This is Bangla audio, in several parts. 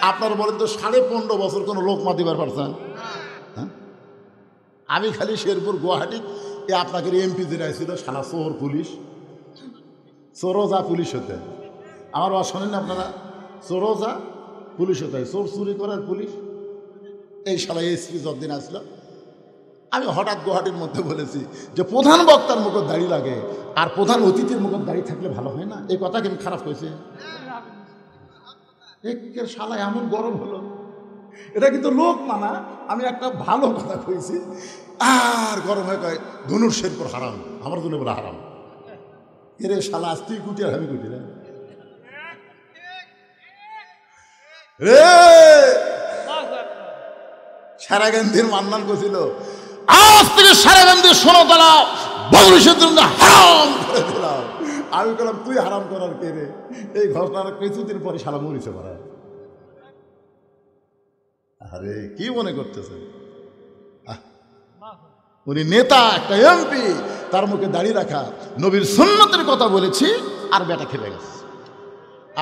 আপনারা বলেন তো 15.5 বছর কোনো লোকমা দিবার পারছেন? হ্যাঁ, আমি খালি শেরপুর গুয়াহাটি আপনাকে এমপি যেটা ছিল সারা চোর পুলিশ, চোরোজা পুলিশ হতে। আমার বাস শোনেন না আপনারা? চোরোজা পুলিশ হতে হয়, চোর চুরি করার পুলিশ। এই শালা এসপি যতদিন আসলো, আমি হঠাৎ গুয়াহাটির মধ্যে বলেছি যে প্রধান বক্তার মুখে দাড়ি লাগে আর প্রধান অতিথির মুখে দাড়ি থাকলে ভালো হয় না। এই কথা কেমন খারাপ হয়েছে? একের শালা এমন গরম হলো, এটা কিন্তু লোক মানা, আমি একটা ভালো কথা কইছি আর গরম হয়ে কয় ধনুর শেরপুর হারাম, আমার জন্য বলে হারাম। এরে শালা আজ তুই কুটি আর আমি কুটি না রে। সারাগান্ধীর মান্নান করছিল আজ থেকে সারাগান্ধীর সোনাতলা বাংলাদেশের জন্য হারাম করে দিলাম। আমি বললাম তুই হারাম করার কে রে? এই ঘটনার কিছুদিন পরে শালা মরিছে মারা। আরে কি মনে করতেছে? উনি নেতা, একটা এমপি, তার মুখে দাঁড়িয়ে রাখা, নবীর সুন্নতের কথা বলেছি আর বেটা খেলে গেছে।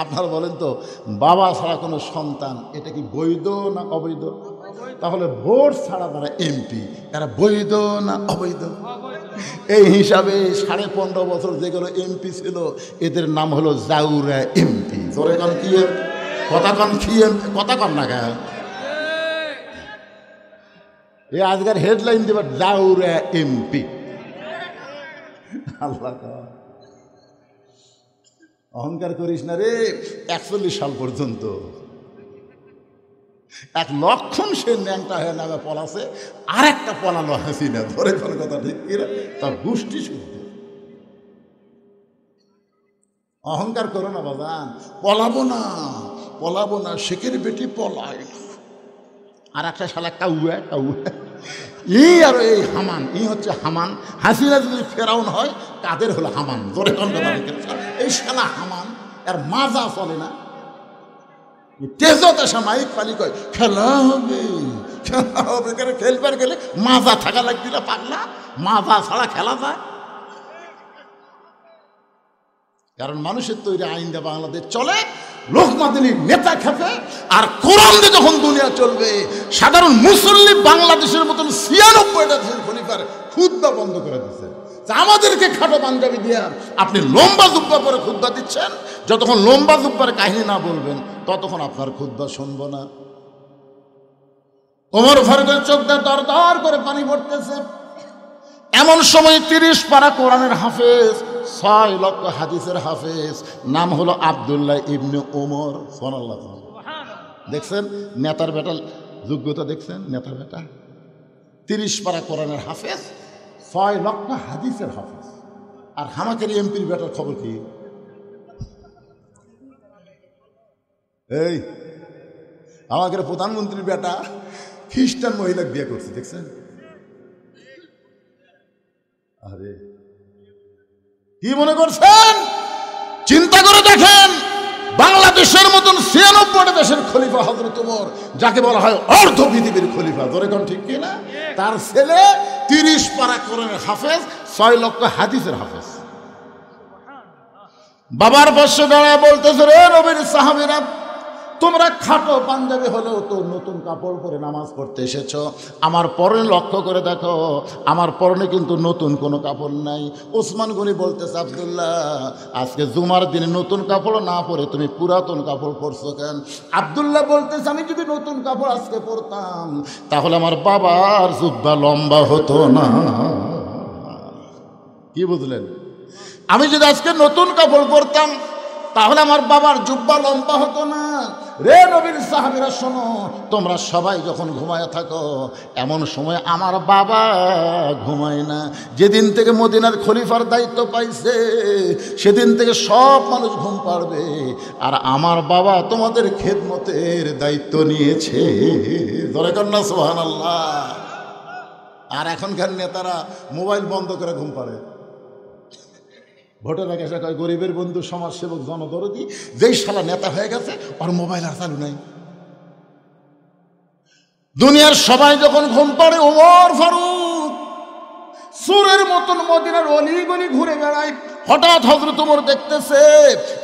আপনারা বলেন তো বাবা ছাড়া কোনো সন্তান এটা কি বৈধ না অবৈধ? তাহলে ভোট ছাড়া তারা এমপি, এরা বৈধ না অবৈধ? এই হিসাবে 15.5 বছর যেগুলো এমপি ছিল এদের নাম হলো জাউরা এমপি। জোরে কন কি কথা কন, কি কথা কন না কেন? এই আজকের হেডলাইন দেবার জাউরা এমপি। আল্লাহ অহংকার করিস না রে। 41 সাল পর্যন্ত 1 লক্ষণ সে ন্যাংটা হয়ে নামে পলাছে, আর একটা পলালো হাসিনা। ধরে কোন কথা ঠিক কিনা? তার গোষ্ঠী শুদ্ধ। অহংকার করো না বাজান, পলাবো না পলাবো না, শেখের বেটি পলায় না। আর একটা শালা কাউয়া কাউয়া, এই আর এই হামান, এই হচ্ছে হামান। হাসিনা যদি ফেরাউন হয় কাদের হলো হামান। জোরে কোন কথা ঠিক কিনা? এই শালা হামান, আর মাজা চলে না। তেজত আসা মাইক পালি কয় খেলা হবে, খেলা হবে কেন? খেলবার গেলে মাজা থাকা লাগবে না পাগলা, মাজা ছাড়া খেলা যায়? কারণ মানুষের তৈরি আইন দিয়ে বাংলাদেশ চলে, লোকমাদিনীর নেতা খেপে, আর কোরআন দিয়ে যখন দুনিয়া চলবে সাধারণ মুসল্লি বাংলাদেশের মতন 96টা খলিফার খুতবা বন্ধ করে দিচ্ছে। আমাদেরকে খাটো পাঞ্জাবি দিয়ে আপনি লম্বা জুব্বা পরে খুতবা দিচ্ছেন। যতক্ষণ লম্বা জুব্বার কাহিনী না বলবেন ততক্ষণ আপনার খুতবা শুনবো না। ওমর ফারুকের চোখ দিয়ে দর দর করে পানি পড়তেছে। এমন সময় 30 পারা কোরআনের হাফেজ, 6 লক্ষ হাদিসের হাফেজ, নাম হলো আব্দুল্লাহ ইবনে ওমর। সুবহানাল্লাহ। দেখছেন নেতার বেটার যোগ্যতা? দেখছেন নেতার বেটা 30 পারা কোরআনের হাফেজ, 6 লক্ষ হাদিসের হাফেজ। আর হামাকের এমপির বেটার খবর কি? এই আমাদের প্রধানমন্ত্রীর বেটা খ্রিস্টান মহিলা বিয়ে করছে, দেখছেন? আরে কি মনে করছেন? চিন্তা করে দেখেন, বাংলাদেশের মতন 96টা দেশের খলিফা হযরত ওমর, যাকে বলা হয় অর্ধ পৃথিবীর খলিফা, ধরে কোন ঠিক কিনা? তার ছেলে 30 পারা কোরআনের হাফেজ, 6 লক্ষ হাদিসের হাফেজ। বাবার পাশে দাঁড়ায় বলতেছে, রে নবীর সাহাবীরা, তোমরা খাটো পাঞ্জাবি হলেও তো নতুন কাপড় পরে নামাজ পড়তে এসেছ। আমার পরনে লক্ষ্য করে দেখো, আমার পরনে কিন্তু নতুন কোনো কাপড় নাই। ওসমান গনি বলতেছে, আব্দুল্লাহ আজকে জুমার দিনে নতুন কাপড় না পরে তুমি পুরাতন কাপড় পরছো কেন? আব্দুল্লাহ বলতেছে, আমি যদি নতুন কাপড় আজকে পরতাম তাহলে আমার বাবার জুব্বা লম্বা হতো না। কি বুঝলেন? আমি যদি আজকে নতুন কাপড় পরতাম তাহলে আমার বাবার জুব্বা লম্বা হতো না। রে নবীর সাহাবীরা শোনো, তোমরা সবাই যখন ঘুমায় থাকো এমন সময় আমার বাবা ঘুমায় না। যেদিন থেকে মদিনার খলিফার দায়িত্ব পাইছে সেদিন থেকে সব মানুষ ঘুম পাড়বে, আর আমার বাবা তোমাদের খেদমতের দায়িত্ব নিয়েছে। ধরে কর না সুবহানাল্লাহ। আর এখনকার নেতারা মোবাইল বন্ধ করে ঘুম পাড়ে। ভোটের আগে কয় গরিবের বন্ধু, সমাজসেবক, জনদরদি। যেই শালা নেতা হয়ে গেছে ওর মোবাইল আর চালু নাই। দুনিয়ার সবাই যখন ঘুম পাড়ে, ওমর ফারুক চোরের মতন মদিনার অলি গলি ঘুরে বেড়ায়। হঠাৎ হযরত ওমর দেখতেছে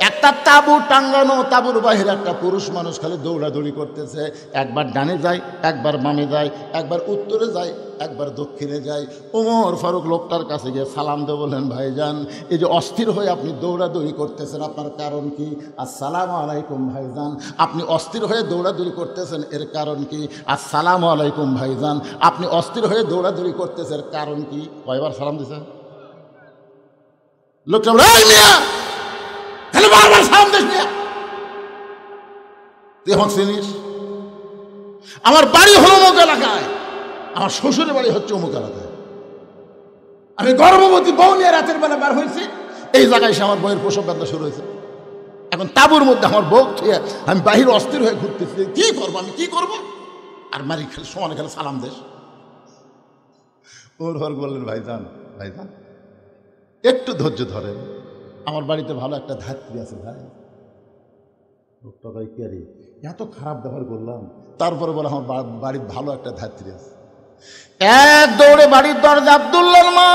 একটা তাঁবু টাঙ্গানো, তাঁবুর বাহিরে একটা পুরুষ মানুষ খালি দৌড়াদৌড়ি করতেছে। একবার ডানে যায়, একবার বামে যায়, একবার উত্তরে যায়, একবার দক্ষিণে যায়। ওমর ফারুক লোকটার কাছে গিয়ে সালাম দিয়ে বললেন, ভাইজান, এই যে অস্থির হয়ে আপনি দৌড়াদৌড়ি করতেছেন, আপনার কারণ কি? আসসালামু আলাইকুম ভাইজান। আপনি অস্থির হয়ে দৌড়াদৌড়ি করতেছেন, এর কারণ কি? আসসালামু আলাইকুম ভাইজান। আপনি অস্থির হয়ে দৌড়াদৌড়ি করতেছেন, কারণ কি? কয়বার সালাম দিয়েছেন? লোকটা বলে, এই মিয়া, তাহলে বারবার সালাম দিস মিয়া, তুই এখন চিনিস? আমার বাড়ি হলো অমুক এলাকায়, আমার শ্বশুরের বাড়ি হচ্ছে অমুক এলাকায়। আমি গর্ভবতী বউ নিয়ে রাতের বেলা বার হয়েছি, এই জায়গায় এসে আমার বউয়ের প্রসব ব্যথা শুরু হয়েছে। এখন তাঁবুর মধ্যে আমার বউ খেয়ে আমি বাহির অস্থির হয়ে ঘুরতেছি, কি করবো, আমি কি করবো? আর মারি খেলে সমানে খেলে সালাম দেশ। ওর ঘর বললেন, ভাইজান, ভাইজান একটু ধৈর্য ধরেন, আমার বাড়িতে ভালো একটা ধাত্রী আছে ভাই। লোকটা ভাই কে রে, এত খারাপ ব্যবহার করলাম, তারপরে বলে আমার বাড়ির ভালো একটা ধাত্রী আছে। এক দৌড়ে বাড়ির দরজা, আব্দুল্লাহর মা,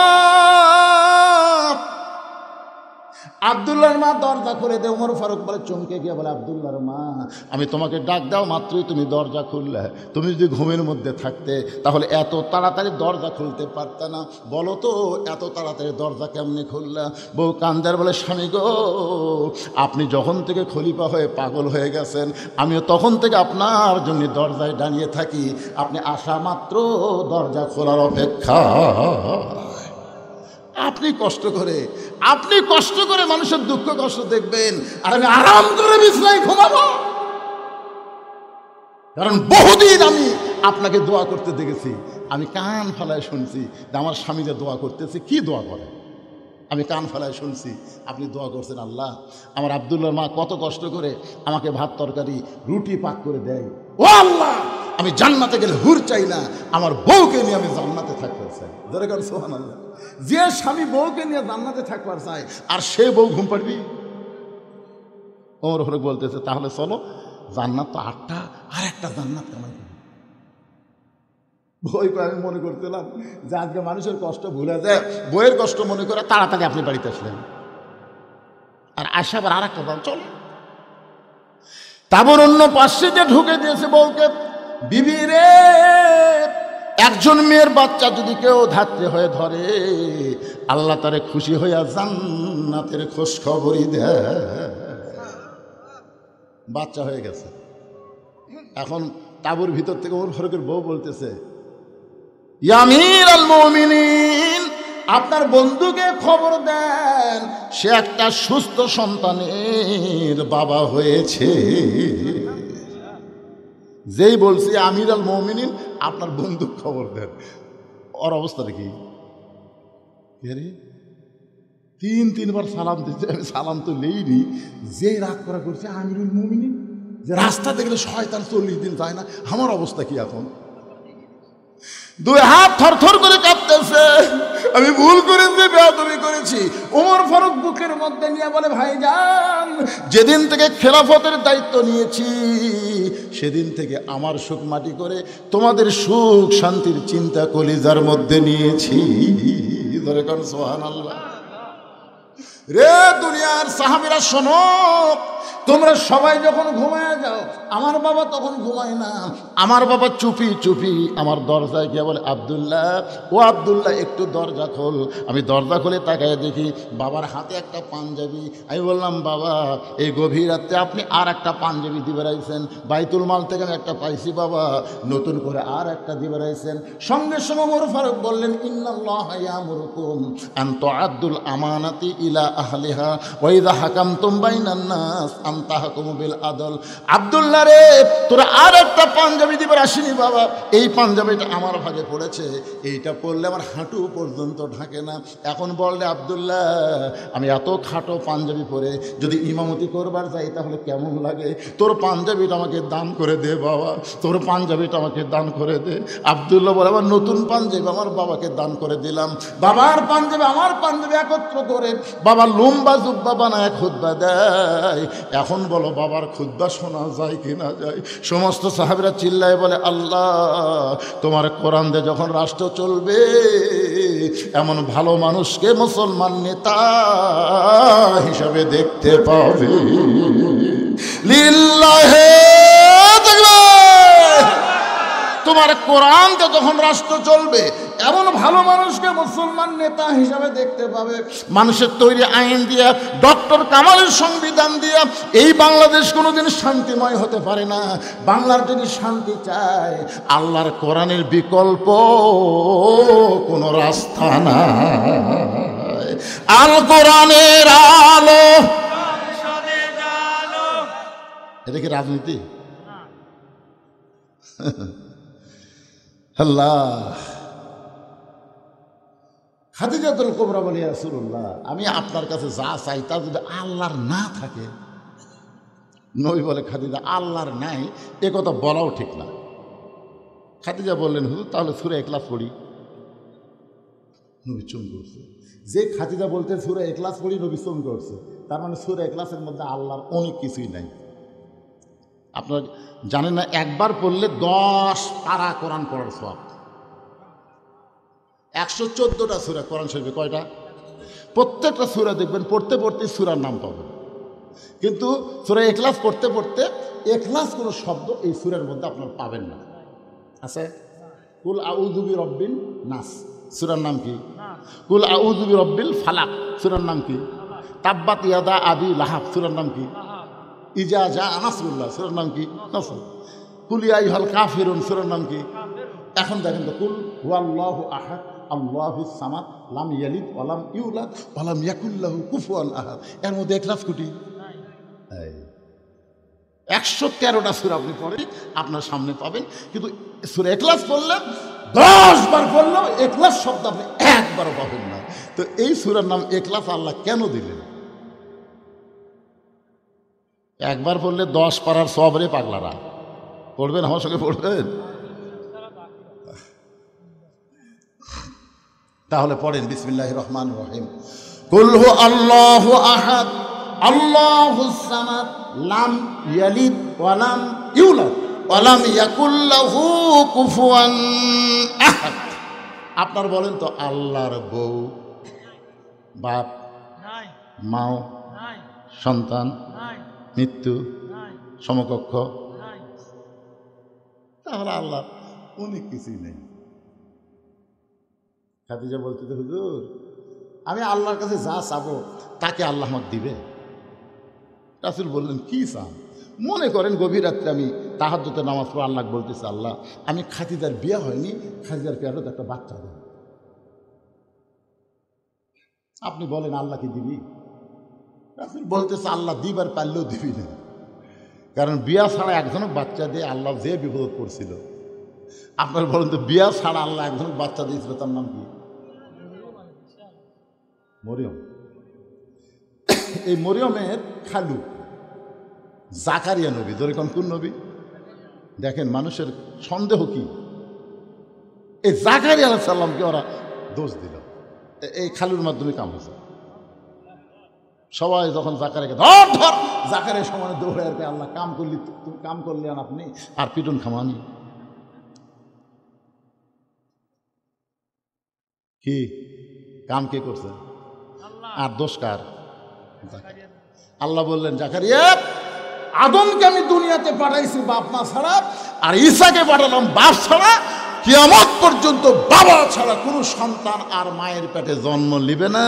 আব্দুল্লাহর মা দরজা খুলে দে। ওমর ফারুক বলে, চমকে গিয়ে বলে, আব্দুল্লাহর মা, আমি তোমাকে ডাক দাও মাত্রই তুমি দরজা খুললে। তুমি যদি ঘুমের মধ্যে থাকতে তাহলে এত তাড়াতাড়ি দরজা খুলতে পারতে না। বলো তো এত তাড়াতাড়ি দরজা কেমনি খুললা? বউ কান্দার বলে, স্বামী গো, আপনি যখন থেকে খলিফা হয়ে পাগল হয়ে গেছেন, আমিও তখন থেকে আপনার জন্য দরজায় দাঁড়িয়ে থাকি। আপনি আসা মাত্র দরজা খোলার অপেক্ষা। আপনি কষ্ট করে মানুষের দুঃখ কষ্ট দেখবেন, আর আমি আরাম করে বিছানায় ঘুমাবো। কারণ বহুদিন আমি আপনাকে দোয়া করতে দেখেছি, আমি কান ফালায় শুনছি যে আমার স্বামী যে দোয়া করতেছে, কি দোয়া করে, আমি কান ফালায় শুনছি আপনি দোয়া করছেন, আল্লাহ আমার আব্দুল্লাহর মা কত কষ্ট করে আমাকে ভাত তরকারি রুটি পাক করে দেয়। ও আল্লাহ, আমি জান্নাতে গেলে হুর চাই না, আমার বউকে নিয়ে আমি জান্নাতে থাকতে চাই। ধরে গেল সুবহানাল্লাহ। যে স্বামী বউকে নিয়ে জান্নাতে থাকবার চায়, আর সে বউ ঘুম পাড়বি? ওমর ফারুক বলতেছে, তাহলে চলো, জান্নাত তো 8টা, আর একটা জান্নাত কামাই করি। বই আমি মনে করছিলাম যে আজকে মানুষের কষ্ট ভুলে যায়, বইয়ের কষ্ট মনে করে তাড়াতাড়ি আপনি বাড়িতে আসলেন, আর আসা আবার আর একটা দাম, চলো। তারপর অন্য পাশে যে ঢুকে দিয়েছে বউকে, বিবি রে, একজন মেয়ের বাচ্চা যদি কেউ ধাত্রী হয়ে ধরে, আল্লাহ তারে খুশি হইয়া জান্নাতের খোঁজ খবরই দেয়। বাচ্চা হয়ে গেছে, এখন তাঁবুর ভিতর থেকে ওমর ফারুকের বউ বলতেছে, ইয়া আমিরুল মুমিনিন, আপনার বন্ধুকে খবর দেন, সে একটা সুস্থ সন্তানের বাবা হয়েছে। যেই বলছি আমিরুল মুমিনিন, আপনার বন্ধু খবর দেন, ওর অবস্থাটা কি? তিনবার সালাম দিচ্ছে, আমি সালাম তো নেইনি। যে রাগ করা করছে আমিরুল মুমিনিন, যে রাস্তাতে গেলে শয়তান 40 দিন যায় না, আমার অবস্থা কি এখন? দুই হাত থরথর করে কাঁপতেছে, আমি ভুল করেছি, বেয়াদবি করেছি। ওমর ফারুক বুকের মধ্যে নিয়ে বলে, ভাইজান, যেদিন থেকে খেলাফতের দায়িত্ব নিয়েছি সেদিন থেকে আমার সুখ মাটি করে তোমাদের সুখ শান্তির চিন্তা কলিজার মধ্যে নিয়েছি। ধরে কোন সুবহানাল্লাহ। রে দুনিয়ার সাহাবীরা শোনো, তোমরা সবাই যখন ঘুমায় যাও, আমার বাবা তখন ঘুমায় না। আমার বাবা চুপি চুপি আমার দরজায় গিয়ে বলে, আব্দুল্লাহ, ও আব্দুল্লাহ, একটু দরজা খোল। আমি দরজা খুলে তাকায় দেখি বাবার হাতে একটা পাঞ্জাবি। আমি বললাম, বাবা, এই গভীর রাতে আপনি আর একটা পাঞ্জাবি দিবে রাইছেন? বাইতুল মাল থেকে আমি একটা পাইছি বাবা, নতুন করে আর একটা দিবে রাইছেন। সঙ্গে সঙ্গে ওমর ফারুক বললেন, ইন্নাল্লাহা ইয়ামুরুকুম আন তুআদ্দুল আমানাতি ইলা আহলিহা ওয়া ইযা হাকামতুম বাইনান নাস আন তাহকুমু বিল আদল। আব্দুল্লাহ রে, তোরা আর একটা পাঞ্জাবি দিবার আসেনি বাবা, এই পাঞ্জাবিটা আমার ভাগে পড়েছে, এইটা পরলে আমার হাঁটু পর্যন্ত ঢাকে না। এখন বললে, আব্দুল্লাহ, আমি এত খাটো পাঞ্জাবি পরে যদি ইমামতি করবার যাই তাহলে কেমন লাগে? তোর পাঞ্জাবিটা আমাকে দান করে দে বাবা, তোর পাঞ্জাবিটা আমাকে দান করে দে। আব্দুল্লাহ বলে, আমার নতুন পাঞ্জাবি আমার বাবাকে দান করে দিলাম। বাবার পাঞ্জাবি আমার পাঞ্জাবি একত্র করে বাবা লম্বা জুব্বা বানায় খুতবা দেয়। এখন বলো বাবার খুতবা শোনা যায় কি না যায়? সমস্ত সাহাবীরা চিল্লায় বলে, আল্লাহ তোমার কোরআন দিয়ে যখন রাষ্ট্র চলবে, এমন ভালো মানুষকে মুসলমান নেতা হিসাবে দেখতে পাবে। লিল্লাহে তাকবীর। তোমার কোরআন দিয়ে যখন রাষ্ট্র চলবে, এমন ভালো মানুষকে মুসলমান নেতা হিসাবে দেখতে পাবে। মানুষের তৈরি আইন দিয়া, ডক্টর কামালের সংবিধান দিয়া এই বাংলাদেশ কোনোদিন শান্তিময় হতে পারে না। বাংলার যদি শান্তি চায়, আল্লাহর কোরআনের বিকল্প কোনো রাস্তা নাই। আল কোরআনের আলো। এটা কি রাজনীতি? আল্লাহ। খাদিজাতুল কুবরা বলে, ইয়া রাসূলুল্লাহ, আমি আপনার কাছে যা চাই তা যদি আল্লাহর না থাকে। নবী বলে, খাদিজা আল্লাহর নাই এ কথা বলাও ঠিক না। খাদিজা বললেন, হুজুর তাহলে সূরা ইখলাস পড়ি। নবী চুম করছে। যে খাদিজা বলতে সূরা ইখলাস পড়ি, নবী চুম করছে, তার মানে সূরা ইখলাসের মধ্যে আল্লাহর অনেক কিছুই নাই। আপনারা জানেন না, একবার পড়লে 10 পারা কোরআন পড়ার সওয়াব। 114টা সূরা কোরআন শরীফে কয়টা? প্রত্যেকটা সূরা দেখবেন পড়তে পড়তে সূরার নাম পাবেন। কিন্তু সূরা ইখলাস পড়তে পড়তে ইখলাস কোনো শব্দ এই সূরার মধ্যে আপনার পাবেন না। আছে কুল আউযু বিরাব্বিন নাস, সূরার নাম কি? কুল আউযু বিরাব্বিল ফালাক, সূরার নাম কি? তাব্বাত ইয়াদা আবি লাহাব, সূরার নাম কি? ইজা জা নাসরুল্লাহ, সূরার নাম কি? নাসর। কুল ইয়া আইয়ুহাল কাফিরুন, সূরার নাম কি? এখন দেখেন তো, কুল হুয়াল্লাহু আহাদ আল্লাহুস সামাদ লাম ইয়ালিদ ওয়া লাম ইউলাদ ওয়া লাম ইয়াকুল লাহু কুফুয়ান আহাদ, এর মধ্যে ইখলাস কোটি? 113টা সূরা আপনি পড়েন, আপনার সামনে পাবেন। কিন্তু সূরা ইখলাস পড়লে 10 বার পড়লেও ইখলাস শব্দ আপনি একবারও পাবেন না। তো এই সূরার নাম ইখলাস আল্লাহ কেন দিলেন? একবার পড়লে 10 পারার সওয়াব রে পাগলারা। পড়বেন আমার সঙ্গে, পড়বেন? তাহলে পড়েন, বিসমিল্লাহির রহমানির রহিম। কুল হু আল্লাহু আহাদ আল্লাহুস সামাদ লাম ইয়ালিদ ওয়া লাম ইউলাদ ওয়া লাম ইয়াকুল লাহু কুফুয়ান আহাদ। আপনার বলেন তো, আল্লাহর বউ, বাপ, মাও, সন্তান, মৃত্যু, সমকক্ষ, তাহলে আল্লাহ অনেক কিছুই নেই। খাদিজা বলতে, হুজুর আমি আল্লাহর কাছে যা চাবো তাকে আল্লাহ আমাকে দিবে। রাসূল বললেন, কি চান? মনে করেন গভীর রাত্রে আমি তাহাজ্জুদে নামাজ পড়ে আল্লাহ বলতেছি, আল্লাহ আমি খাদিজার বিয়ে হয়নি, খাদিজার পেয়ারত একটা বাচ্চা দেন। আপনি বলেন আল্লাহ কি দিবি? রাসূল বলতেছে, আল্লাহ দিবার পারলেও দিবি না, কারণ বিয়া ছাড়া একজনও বাচ্চা দিয়ে আল্লাহ যে বিপদ করছিল। আপনার বলেন তো, বিয়া ছাড়া আল্লাহ একজন বাচ্চা দিয়েছিল, তার নাম কি? মরিয়ম। এই মরিয়মের খালু জাকারিয়া নবী। ধরে কোন নবী? দেখেন মানুষের সন্দেহ কি, এই জাকারিয়া আলাইহিস সালামকে ওরা দোষ দিল, এই খালুর মাধ্যমে কাম হয়েছে। সবাই যখন জাকারিয়াকে ধর ধর, জাকারিয়া সমানে দৌড়ে আর আল্লাহ কাম করলি, তুমি কাম করলেন আপনি, আর পিটুন খামানি কি? কাম কে করছে? আর দোষ কার? আল্লাহ বললেন, জাকারিয়া আদমকে আমি দুনিয়াতে পাঠাইছি বাপ মা ছাড়া, আর ঈসাকে পাঠালাম বাপ ছাড়া। কিয়ামত পর্যন্ত বাবা ছাড়া কোনো সন্তান আর মায়ের পেটে জন্ম নিবে না।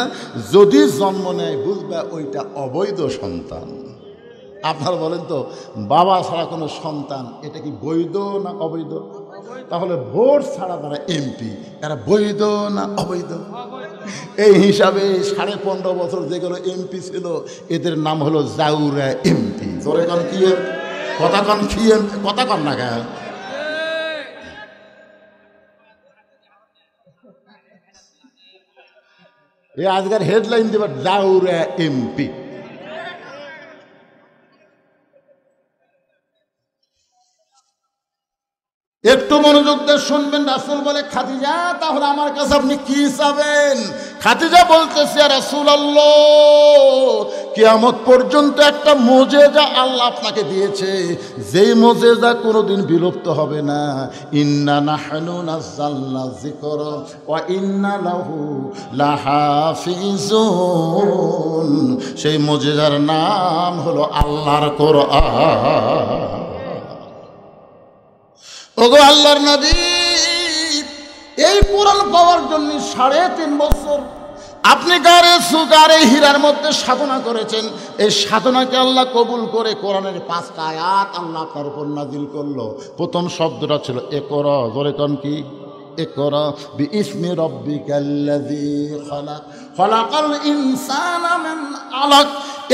যদি জন্ম নেয় বুঝবে ওইটা অবৈধ সন্তান। আপনারা বলেন তো, বাবা ছাড়া কোনো সন্তান এটা কি বৈধ না অবৈধ? তাহলে ভোট ছাড়া তারা এমপি, এরা বৈধ না অবৈধ? এই হিসাবে 15.5 বছর যেগুলো এমপি ছিল এদের নাম হলো জাউরা এমপি। জোরে কন কি? কথা কন কি? কথা কন না কেন? এই আজকের হেডলাইন দেবার জাউরা এমপি। একটু মনোযোগ দিয়ে শুনবেন। রাসূল বলে, খাদিজা তাহলে আমার কাছে আপনি কি চাবেন? খাদিজা বলতেছে, ইয়া রাসূলুল্লাহ কিয়ামত পর্যন্ত একটা মুজিজা আল্লাহ আপনাকে দিয়েছে, যেই মুজিজা কোনোদিন বিলুপ্ত হবে না। ইন্না নাহনু নাযালনা যিকরা ওয়া ইন্না লাহু লাহাফিজুন। সেই মুজিজার নাম হলো আল্লাহর কোরআন। ওগো আল্লাহর নবী, এই কোরআন পাওয়ার জন্য 3.5 বছর আপনি গারে হীরার মধ্যে সাধনা করেছেন। এই সাধনাকে আল্লাহ কবুল করে কোরআনের 5টা আয়াত আল্লাহ আপনার উপর নাজিল করলো। প্রথম শব্দটা ছিল ইকরা। জোরে কোন কি? ইকরা বিইসমি রাব্বিকাল্লাযী খালাক খালাকাল ইনসানা মিন আলাক।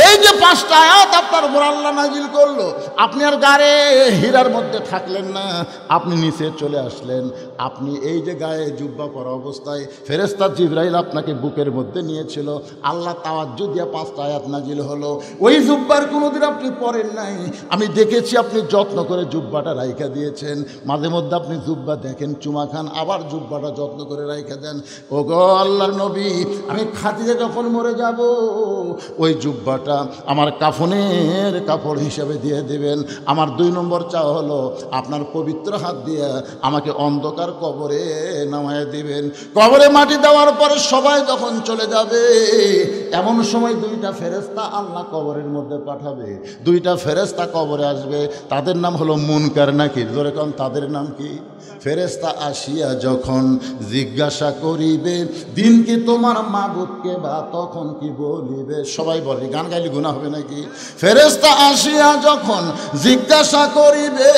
এই যে 5টা আয়াত আপনার উপর আল্লাহ নাজিল করলো, আপনি আর গায়ে হীরার মধ্যে থাকলেন না, আপনি নিচে চলে আসলেন। আপনি এই যে গায়ে জুব্বা পরা অবস্থায় ফেরেশতা জিবরাইল আপনাকে বুকের মধ্যে নিয়েছিল। আল্লাহ তাওয়াজ্জু দিয়া 5টা আয়াত নাজিল হলো। ওই জুব্বার কোনোদিন আপনি পরেন নাই, আমি দেখেছি আপনি যত্ন করে জুব্বাটা রাইখা দিয়েছেন। মাঝে মধ্যে আপনি জুব্বা দেখেন, চুমা খান, আবার জুব্বাটা যত্ন করে রাইখা দেন। ওগো আল্লাহর নবী, আমি খাদিজা যখন মরে যাব, ওই জুব্বা আমার কাফনের কাপড় হিসেবে দিয়ে দিবেন। আমার 2 নম্বর চাওয়া হলো আপনার পবিত্র হাত দিয়ে আমাকে অন্ধকার কবরে নামায় দিবেন। কবরে মাটি দেওয়ার পরে সবাই যখন চলে যাবে, এমন সময় 2টা ফেরেশতা আল্লাহ কবরের মধ্যে পাঠাবে। 2টা ফেরেশতা কবরে আসবে, তাদের নাম হলো মুনকার নাকির। জোরে কোন, তাদের নাম কি? ফেরেশতা আসিয়া যখন জিজ্ঞাসা করিবে, দিন কি তোমার মাবুদকে বা, তখন কি বলিবে? সবাই বলে, গান গাইলে গুনাহ হবে নাকি? ফেরেশতা আসিয়া যখন জিজ্ঞাসা করিবে,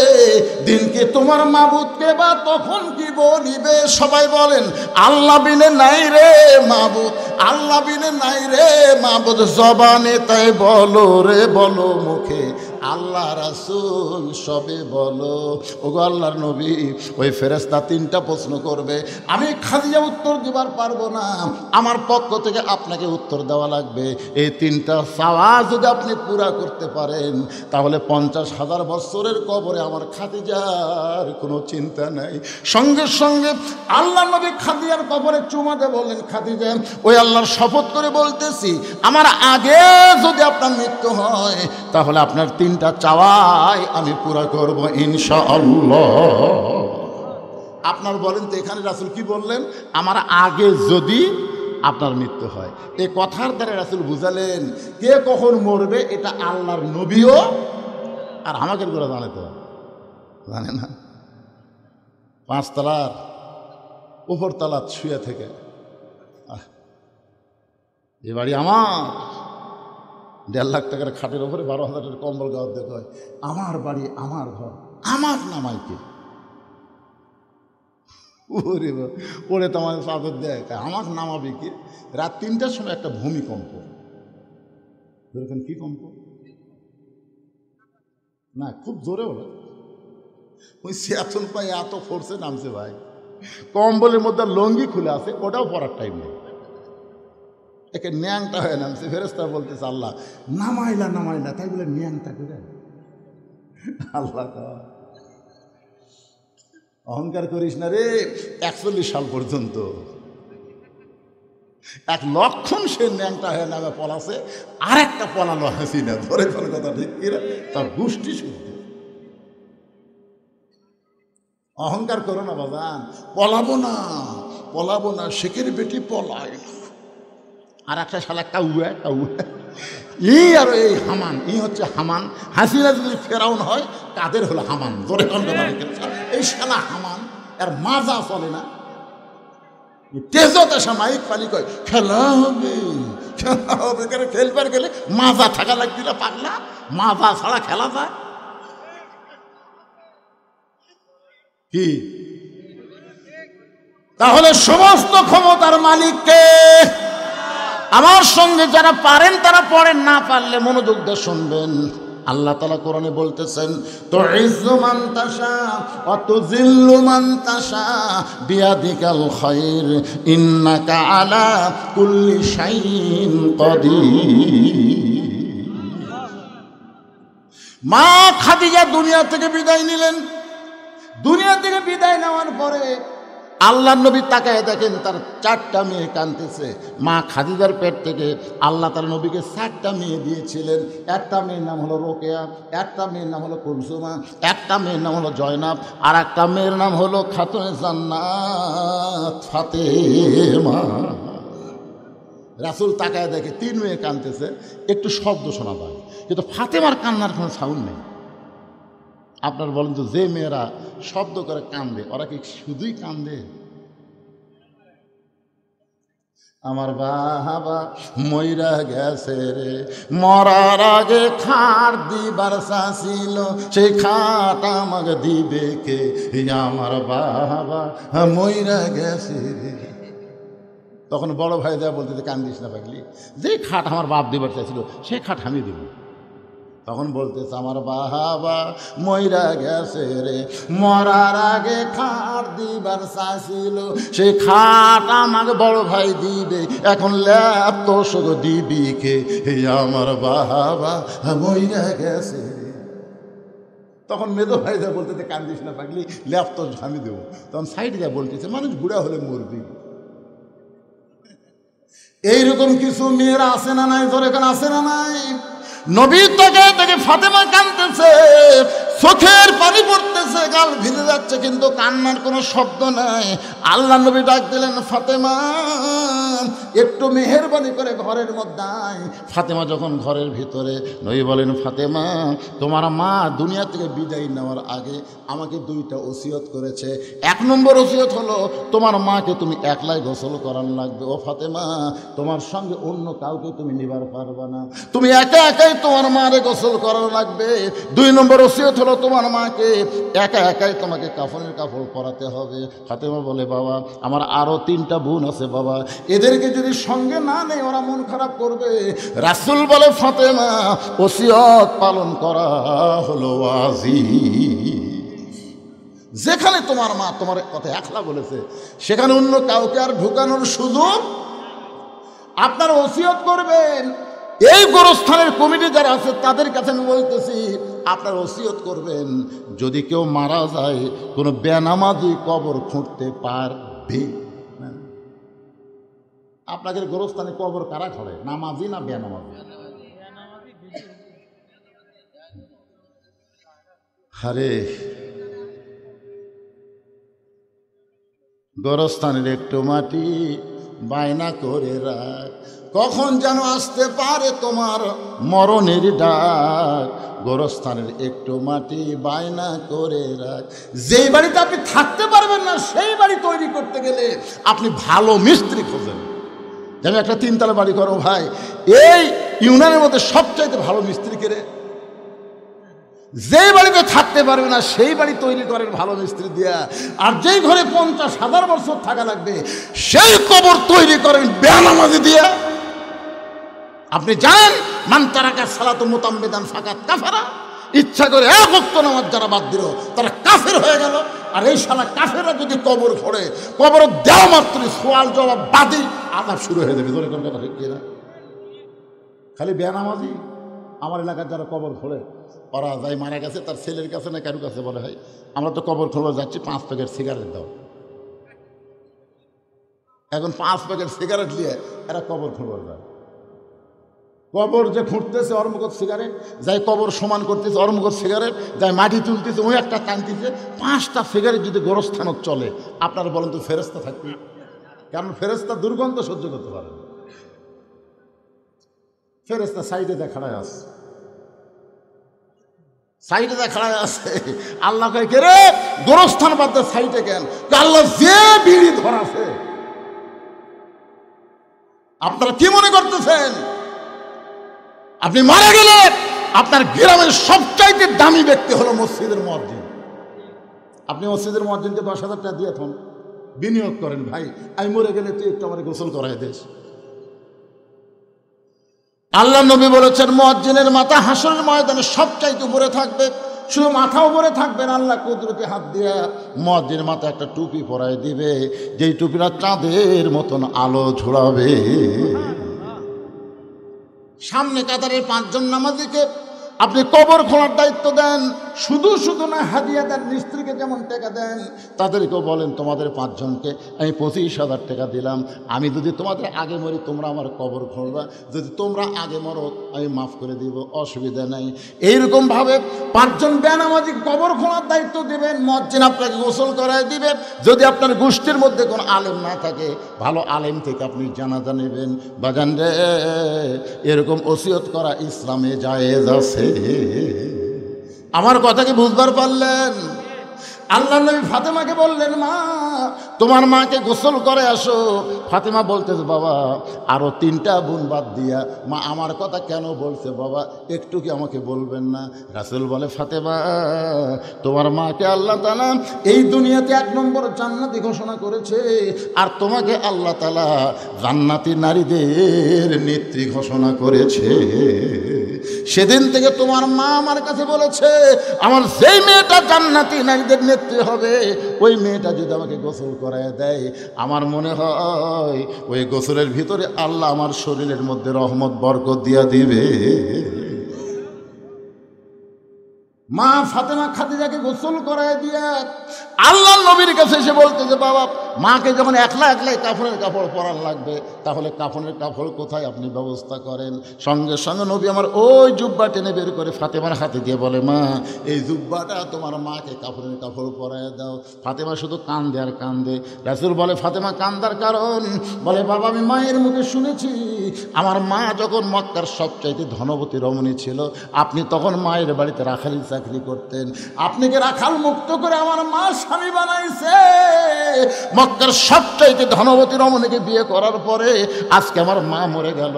দিন কি তোমার মাবুদকে বা, তখন কি বলিবে? সবাই বলেন, আল্লাহ বিনে নাই রে মাবুদ, আল্লাহ বিনে নাই রে মাবুদ। জবানে তাই বলো রে, বলো মুখে আল্লাহ রাসূল সবে বলো। ওগো আল্লাহর নবী, ওই ফেরেশতা 3টা প্রশ্ন করবে, আমি খাদিজা উত্তর দিবার পারবো না, আমার পক্ষ থেকে আপনাকে উত্তর দেওয়া লাগবে। এই 3টা চাওয়া যদি আপনি পুরা করতে পারেন, তাহলে 50,000 বছরের কবরে আমার খাদিজার কোনো চিন্তা নাই। সঙ্গে সঙ্গে আল্লাহর নবী খাদিজার কবরে চুমা দিয়ে বললেন, খাদিজা, ওই আল্লাহর শপথ করে বলতেছি, আমার আগে যদি আপনার মৃত্যু হয়, তাহলে আপনার 3টা চাওয়াই আমি পুরা করব ইনশাআল্লাহ। আপনার বলেন তো, এখানে রাসূল কি বললেন? আমার আগে যদি আপনার মৃত্যু হয়। এই কথার দ্বারা রাসূল বুঝালেন কে কখন মরবে এটা আল্লাহর নবীও আর আমাদের করে জানে তো, জানে না। 5 তলার উপর তলা শুয়ে থেকে, এ বাড়ি আমার, 1.5 লাখ টাকার খাটের ওপরে 12,000 টাকার কম্বল গাওয়ার দেখো, আমার বাড়ি, আমার ঘর, আমার নামাইকে ওরে ওরে তোমার চাদর দেয়, আমার নামাবে কি? রাত 3টার সময় একটা ভূমিকম্প। এরকম কি কম্প না, খুব জোরে হলো। ওই চেতন পাই এত ফোর্সে নামছে ভাই, কম্বলের মধ্যে লঙ্গি খুলে আছে, ওটাও পরার টাইম নেই, একে ন্যাংটা হয়ে নামছে। ফেরেশতা বলতেছে, আল্লাহ নামাইলা নামাইলা, তাই বলে ন্যাংটা করে। আল্লাহ অহংকার করিস না রে। 41 সাল পর্যন্ত 1 লক্ষণ সে ন্যাংটা হয়ে নামে পলাছে, আর একটা পলালো হাসিনা। ধরে কোন কথা ঠিক কিনা, তার গোষ্ঠী শুদ্ধ। অহংকার করো না বাজান, পলাবো না, পলাবো না, শেখের বেটি পলায় না। আর একটা শালা কাউয়া কাউয়া, এই আর এই হামান, এই হচ্ছে হামান। হাসিনা যদি ফেরাউন হয়, কাদের হলো হামান। জোরে কোন কথা ঠিক কিনা, এই শালা হামান, আর মাজা চলে না। তেজত আসা মাইক পালি কয় খেলা হবে, খেলা হবে, কেন খেলবার গেলে মাজা থাকা লাগছিল। পাগলা, মাজা ছাড়া খেলা যায় কি? তাহলে সমস্ত ক্ষমতার মালিককে। আমার সঙ্গে যারা পারেন তারা পড়েন, না পারলে মনোযোগ দিয়ে শুনবেন। আল্লাহ তাআলা কোরআনে বলতেছেন, তুইজ্জু মান তাশা ওয়া তুযিল্লু মান তাশা বিয়াদিকাল খায়র ইন্নাকা আলা কুল্লি শাইইন কাদির। মা খাদিজা দুনিয়া থেকে বিদায় নিলেন। দুনিয়া থেকে বিদায় নেওয়ার পরে আল্লাহ নবী তাকায় দেখেন তার 4টা মেয়ে কাঁদতেছে। মা খাদিজার পেট থেকে আল্লাহ তার নবীকে 4টা মেয়ে দিয়েছিলেন। একটা মেয়ের নাম হলো রোকেয়া, একটা মেয়ের নাম হলো কুলসুমা, একটা মেয়ের নাম হলো জয়নাব, আর একটা মেয়ের নাম হলো খাতুনে জান্নাত ফাতেমা। রাসূল তাকায় দেখে 3 মেয়ে কাঁদতেছে, একটু শব্দ শোনা যায়, কিন্তু ফাতেমার কান্নার কোনো সাউন্ড নেই। আপনার বলেন তো, যে মেয়েরা শব্দ করে কান্দে ওরা কি শুধুই কান্দে? আমার বাবা মইরা গেছে রে, মরার আগে খাট দিবার চাছিল, সেই খাট আমাকে দিবে কে? আমার বাবা মইরা গেছে রে। তখন বড় ভাই দেয়া বলতে, কান্দিস না পাগলি, যে খাট আমার বাপ দিবার চাইছিল সেই খাট আমি দেব। তখন বলতেছে, আমার বাবা মইরা গেছে রে, মরার আগে খাট দিবার চাইছিল, সেই খাট আমাকে বড় ভাই দিবে, এখন ল্যাপ তো শুধু দিবি কে? আমার বাবা মইরা গেছে রে। তখন মেদো ভাই যা বলতেছে, কান্দিস না পাগলি, ল্যাপ তো আমি দেবো। তখন সাইড যা বলতেছে, মানুষ বুড়া হলে মরবি। এইরকম কিছু মেয়েরা আসে না নাই? তোর এখানে আসে না নাই? নবীর থেকে ফাতেমা কাঁদতেছে, চোখের পানি পড়তেছে, গাল ভিজে যাচ্ছে, কিন্তু কান্নার কোনো শব্দ নাই। আল্লাহ নবী ডাক দিলেন, ফাতেমা একটু মেহেরবানি করে ঘরের মধ্যে আয়। ফাতেমা যখন ঘরের ভিতরে, নবী বলেন, ফাতেমা তোমার মা দুনিয়া থেকে বিদায় নেওয়ার আগে আমাকে 2টা ওসিয়ত করেছে। 1 নম্বর ওসিয়ত হলো, তোমার মাকে তুমি একলাই গোসল করার লাগবে। ও ফাতেমা, তোমার সঙ্গে অন্য কাউকে তুমি নিবার পারবা না, তুমি একা একাই তোমার মারে গোসল করানো লাগবে। 2 নম্বর ওসিয়ত হলো, তোমার মাকে একা একাই তোমাকে কাফনের কাপড় পরাতে হবে। ফাতেমা বলে, বাবা আমার আরো 3টা বোন আছে বাবা, এদেরকে যদি সঙ্গে না নেই ওরা মন খারাপ করবে। রাসূল বলে, ফাতেমা ওসিয়ত পালন করা হলো ওয়াজিব। যেখানে তোমার মা তোমার কথা একলা বলেছে সেখানে অন্য কাউকে আর ঢুকানোর সুযোগ। আপনারা ওসিয়ত করবেন। এই গোরস্থানের কমিটি যারা আছে তাদের কাছে আমি বলতেছি, আপনার ওসিয়ত করবেন, যদি কেউ মারা যায় কোনো বেনামাজি কবর খুঁড়তে পারবে না। আপনাদের গোরস্থানে কবর কারা খড়ে, নামাজি না বেনামাজি? আরে গোরস্থানের একটু মাটি বায়না করে রাখ, কখন যেন আসতে পারে তোমার মরণের ডাক। গোরস্থানের একটু মাটি বায়না করে রাখ। যেই বাড়িতে আপনি থাকতে পারবেন না সেই বাড়ি তৈরি করতে গেলে আপনি ভালো মিস্ত্রি খোঁজেন। যেন একটা 3 তলা বাড়ি করো ভাই, এই ইউনিয়নের মধ্যে সবচাইতে ভালো মিস্ত্রি কে রে? যেই বাড়িতে থাকতে পারবে না সেই বাড়ি তৈরি করেন ভালো মিস্ত্রি দিয়া। আর যেই ঘরে 50,000 বছর থাকা লাগবে সেই কবর তৈরি করেন বেনামাজি দিয়া। আপনি জানেন, মান তারাকা সালাতু মুতাম্মিদান ফাকাত কাফারা, ইচ্ছা করে 1 ওয়াক্ত নামাজ যারা বাদ দিল তারা কাফের হয়ে গেল। আর এই শালা কাফেররা যদি কবর খোঁড়ে, কবর দেওয়া মাত্রই সওয়াল জবাব বাতিল, আযাব শুরু হয়ে যাবে। ধরে কোন কথা ঠিক কিনা? খালি বেনামাজি আমার এলাকার যারা কবর খোঁড়ে ওরা যাই মারা গেছে তার ছেলের কাছে না কারুর কাছে বলে, হয় আমরা তো কবর খোঁড়া যাচ্ছি, 5 প্যাকেট সিগারেট দাও। এখন 5 প্যাকেট সিগারেট নিয়ে এরা কবর খোঁড়া যায়। কবর যে খুঁড়তেছে ওর মুখত সিগারেট, যাই কবর সমান করতেছে ওর মুখত সিগারেট, যাই মাটি তুলতেছে ওই একটা টানতেছে। 5টা সিগারেট যদি গোরস্থানত চলে, আপনারা বলেন তো ফেরেশতা থাকবে? কারণ ফেরেশতা দুর্গন্ধ সহ্য করতে পারে না। ফেরেশতা সাইডে দেখায় আছে, সাইডে দেখায় আছে। আল্লাহ কয়, কে রে গোরস্থান বাদ দে, সাইডে কেন? আল্লাহ যে বিড়ি ধরাছে। আপনারা কি মনে করতেছেন আপনি মারা গেলে আপনার গ্রামের সবচাইতে দামি ব্যক্তি হলো মসজিদের মুয়াজ্জিন? আপনি মসজিদের মুয়াজ্জিনকে 10,000 টাকা দিয়ে থন, বিনিয়োগ করেন, ভাই আমি মরে গেলে তুই একটু আমার গোসল করাই দিস। আল্লাহ নবী বলেছেন, মুয়াজ্জিনের মাথা হাসরের ময়দানে সবচাইতে উপরে থাকবে। শুধু মাথা উপরে থাকবেন, আল্লাহ কুদরতি হাত দিয়ে মুয়াজ্জিনের মাথা একটা টুপি পরায় দিবে, যেই টুপিটা চাঁদের মতন আলো ঝোলাবে। সামনে কাতারের 5 জন নামাজিকে আপনি কবর খোঁড়ার দায়িত্ব দেন, শুধু শুধু না, হাদিয়া দেন। স্ত্রীকে যেমন টাকা দেন, তাদেরকেও বলেন তোমাদের 5 জনকে আমি 25,000 টাকা দিলাম, আমি যদি তোমাদের আগে মরি তোমরা আমার কবর খোঁড়বা, যদি তোমরা আগে মরো আমি মাফ করে দিব, অসুবিধা নাই। এইরকমভাবে 5 জন বেনামাজি কবর খোঁড়ার দায়িত্ব দেবেন। মুয়াজ্জিন আপনাকে গোসল করায় দিবে। যদি আপনার গোষ্ঠীর মধ্যে কোনো আলেম না থাকে, ভালো আলেম থেকে আপনি জানাজা নেবেন। বাজান রে, এরকম ওসিয়ত করা ইসলামে জায়েজ আছে। আমার কথা কি বুঝবার পারলেন? আল্লাহ নবী ফাতেমাকে বললেন, মা তোমার মাকে গোসল করে আসো। ফাতেমা বলতেছে, বাবা আরো 3টা বোন বাদ দিয়া মা আমার কথা কেন বলছে বাবা, একটু কি আমাকে বলবেন না? রাসূল বলে, ফাতেমা তোমার মাকে আল্লাহ তাআলা এই দুনিয়াতে 1 নম্বর জান্নাতি ঘোষণা করেছে, আর তোমাকে আল্লাহ তাআলা জান্নাতি নারীদের নেত্রী ঘোষণা করেছে। সেদিন থেকে তোমার মা আমার কাছে বলেছে, আমার যেই মেয়েটা জান্নাতি নারীদের নেত্রী হবে, ওই মেয়েটা যদি আমাকে গোসল করায় দেয়, আমার মনে হয় ওই গোসলের ভিতরে আল্লাহ আমার শরীরের মধ্যে রহমত বরকত দিয়া দিবে। মা ফাতেমা খাদিজাকে গোসল করায় দিয়া আল্লাহ নবীর কাছে এসে বলতে যে, বাবা মাকে যখন একলাই কাফনের কাপড় পরান লাগবে, তাহলে কাফনের কাপড় কোথায় আপনি ব্যবস্থা করেন? সঙ্গে সঙ্গে নবী আমার ওই জুব্বা টেনে বের করে ফাতেমার হাতে দিয়ে বলে, মা এই জুব্বাটা তোমার মাকে কাফনের কাপড় পরায় দাও। ফাতেমা শুধু কান্দে আর কান্দে। রাসূল বলে, ফাতেমা কান্দার কারণ? বলে, বাবা আমি মায়ের মুখে শুনেছি আমার মা যখন মক্কার সবচাইতে ধনবতী রমণী ছিল, আপনি তখন মায়ের বাড়িতে রাখালি চাকরি করতেন, আপনি কি রাখাল মুক্ত করে আমার মা স্বামী বানাইছে? মক্কার সবচাইতে ধনবতী রমণীকে বিয়ে করার পরে আজকে আমার মা মরে গেল,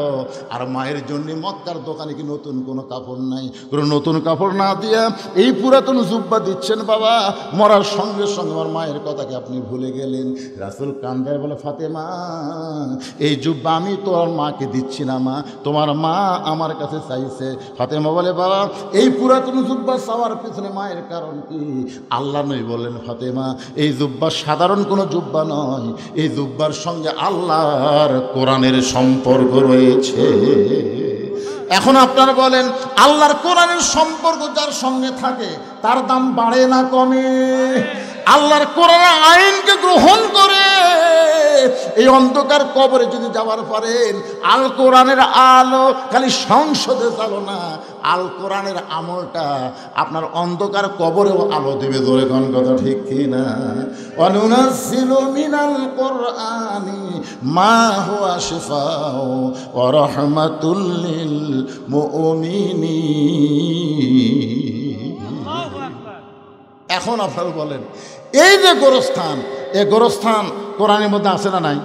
আর মায়ের জন্য মক্কার দোকানে কি নতুন কোনো কাপড় নাই? কোনো নতুন কাপড় না দিয়া এই পুরাতন জুব্বা দিচ্ছেন বাবা, মরার সঙ্গে সঙ্গে আমার মায়ের কথাকে আপনি ভুলে গেলেন। রাসূল কান্দায় বলে, ফাতেমা এই জুব্বা আমি তোমার মাকে দিচ্ছি না মা, তোমার মা আমার কাছে চাইছে। ফাতেমা বলে, বাবা এই পুরাতন জুব্বা চাওয়ার পিছনে মায়ের কারণ কি? আল্লাহ নবী বললেন, ফাতেমা এই জুব্বা সাধারণ কোনো জুব্বা নয়, এই জুব্বার সঙ্গে আল্লাহর কোরআনের সম্পর্ক রয়েছে। এখন আপনারা বলেন, আল্লাহর কোরআনের সম্পর্ক যার সঙ্গে থাকে তার দাম বাড়ে না কমে? আল্লাহর কোরআনের আইনকে গ্রহণ করে এই অন্ধকার কবরে যদি যাওয়ার পারেন, আল কোরআনের আলো খালি সংসদে চালো না, আল কোরআনের আমলটা আপনার অন্ধকার কবরেও আলো দেবে। ধরে কোন কথা ঠিক কি না? অনুনাজ্জিলু মিনাল কোরআনি মা হুয়া শিফাউ ওয়া রাহমাতুল লিল মুমিনিন। এখন আপনারা বলেন, এই যে গোরস্থান, এই গোরস্থান কোরআনের মধ্যে আছে না নাই?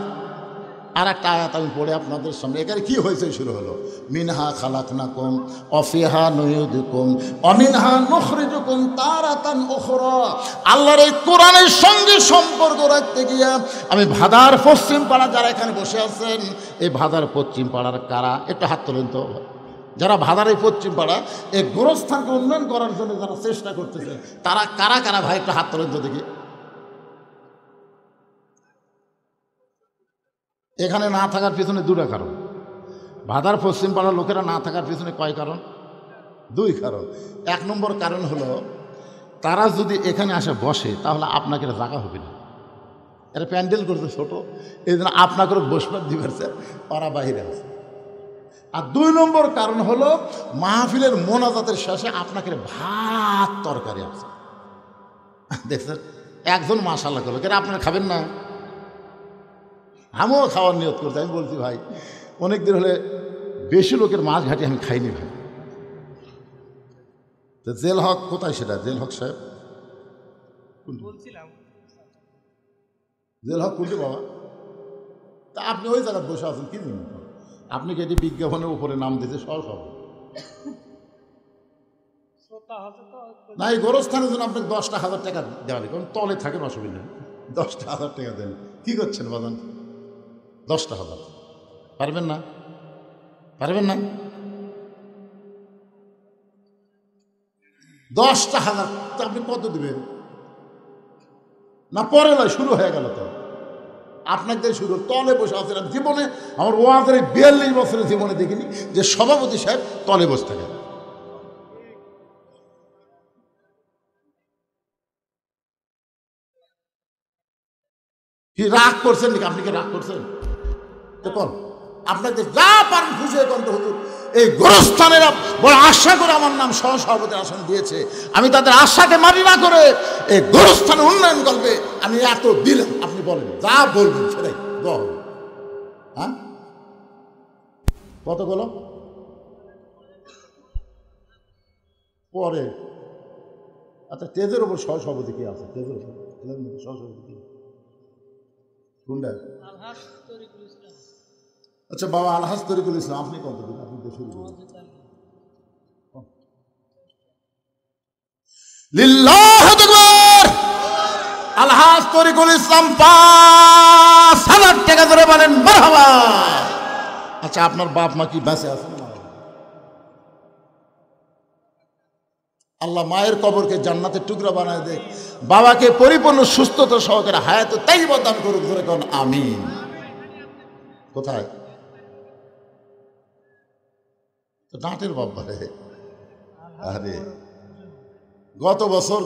আর একটা আয়াত আমি পড়ে আপনাদের সামনে, এখানে কি হয়েছে শুরু হলো, মিনহা খালাকনাকুম অফিহা নুইদুকুম অমিনহা নুখরিজুকুম তারাতান উখরা। আল্লাহর এই কোরআনের সঙ্গে সম্পর্ক রাখতে গিয়া আমি ভাদার পশ্চিম পাড়া, যারা এখানে বসে আছেন, এই ভাদার পশ্চিম পাড়ার কারা একটু হাত তোলেন তো? যারা ভাদার এই পশ্চিম পাড়া এই গোরস্থানকে উন্নয়ন করার জন্য যারা চেষ্টা করতেছে, তারা কারা কারা ভাই একটু হাত তোলেন তো দেখি। এখানে না থাকার পিছনে 2টা কারণ। ভাদার পশ্চিম পাড়ার লোকেরা না থাকার পিছনে কয় কারণ? 2 কারণ। 1 নম্বর কারণ হলো, তারা যদি এখানে আসে বসে তাহলে আপনাকে জায়গা হবে না, এরা প্যান্ডেল করছে ছোট, এই জন্য আপনাকে বসবার দিবেছে, ওরা বাহিরে আছে। আর 2 নম্বর কারণ হলো, মাহফিলের মোনাজাতের শেষে আপনাকে ভাত তরকারি আছে, দেখছেন? একজন মাশাআল্লাহ করলো, কেন আপনারা খাবেন না? আমিও খাওয়ার নিয়ত করছি। আমি বলছি, ভাই অনেক দিন হলে বেশি লোকের মাছ ঘাটি আমি খাইনি ভাই। তো জেল হক কোথায়? সেটা জেল হক সাহেব জেল হক কোনটি বাবা? তা আপনি ওই জায়গায় বসে আছেন কি জন্য? আপনি কি এটি বিজ্ঞাপনের উপরে নাম দিতে সহজ হবে না? এই গোরস্থানের জন্য আপনাকে 10,000 টাকা দেওয়া হবে, কারণ তলে থাকেন, অসুবিধা নেই। 10,000 টাকা দেন। কি করছেন বাদান? 10,000 পারবেন না? পারবেন না? 10,000 তা আপনি কত দিবেন? না পরে নয়, শুরু হয়ে গেল তো। আপনাকে শুরু তলে বসে আছেন। জীবনে আমার ওয়াজের 42 বছরের জীবনে দেখিনি যে সভাপতি সাহেব তলে বসে থাকে। কি রাগ করছেন নাকি? আপনি কি রাগ করছেন? দেখুন, আপনাকে যা পারেন খুঁজে এখন তো হুজুর এই গোরস্থানেরা বড় আশা করে আমার নাম সহসভাপতির আসন দিয়েছে, আমি তাদের আশাকে মারি না করে এই গোরস্থানের উন্নয়ন করবে আমি এত দিলাম। আপনি বলেন, যা বলবেন সেটাই দল। হ্যাঁ, কতগুলো পরে? আচ্ছা, তেজের ওপর সহসভাপতি কি আছে? তেজের ওপর সহসভাপতি কি কোনটা? আচ্ছা বাবা আলহাজ তরিকুল ইসলাম, আপনি কত দিন? আপনি তো শুরু করুন। লিল্লাহু আকবার। আলহাজ তরিকুল ইসলাম ৫,০০০ টাকা ধরে বলেন মারহাবা। আচ্ছা, আপনার বাপ মা কি বেঁচে আছে? আল্লাহ মায়ের কবরকে জান্নাতের টুকরা বানায় দেয়, বাবাকে পরিপূর্ণ সুস্থতা সহকারে হায়াত তাইয়্যিবা দান করুক, ধরে কোন আমিন। কোথায়? তো ডাঁটের বাবা রে। আরে গত বছর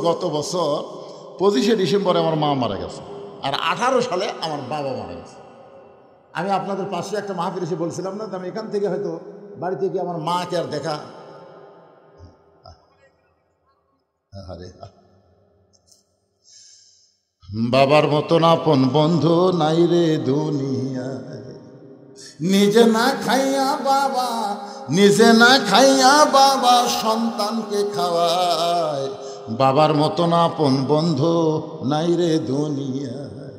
25শে ডিসেম্বরে আমার মা মারা গেছে, আর 18 সালে আমার বাবা মারা গেছে। আমি আপনাদের পাশে একটা মাহফিল এসে বলছিলাম না, আমি এখান থেকে হয়তো বাড়িতে গিয়ে আমার মাকে আর দেখা। আরে বাবার মতন আপন বন্ধু নাই রে দুনিয়ায়, নিজে না খাইয়া বাবা, নিজে না খাইয়া বাবা সন্তানকে খাওয়ায়। বাবার মতন আপন বন্ধু নাই রে দুনিয়ায়।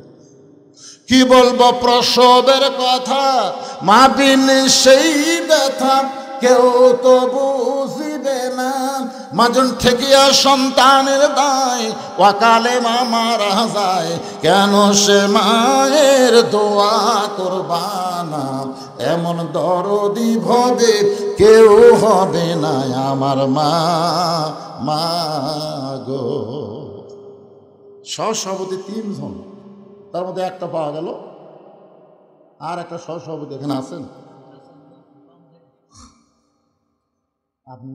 কি বলবো প্রসবের কথা, মা বিন সেই ব্যথা কেউ তো বুঝিবে না। মাজন ঠেকিয়া সন্তানের দায়, ওয়াকালে মা মারা যায়, কেন সে মায়ের দোয়া করবানা। এমন দরদি ভবে কেউ হবে না আমার মা, মা গো। সহসভাপতি 3 জন, তার মধ্যে একটা পাওয়া গেল। আর একটা সহসভাপতি এখানে আছেন আপনি?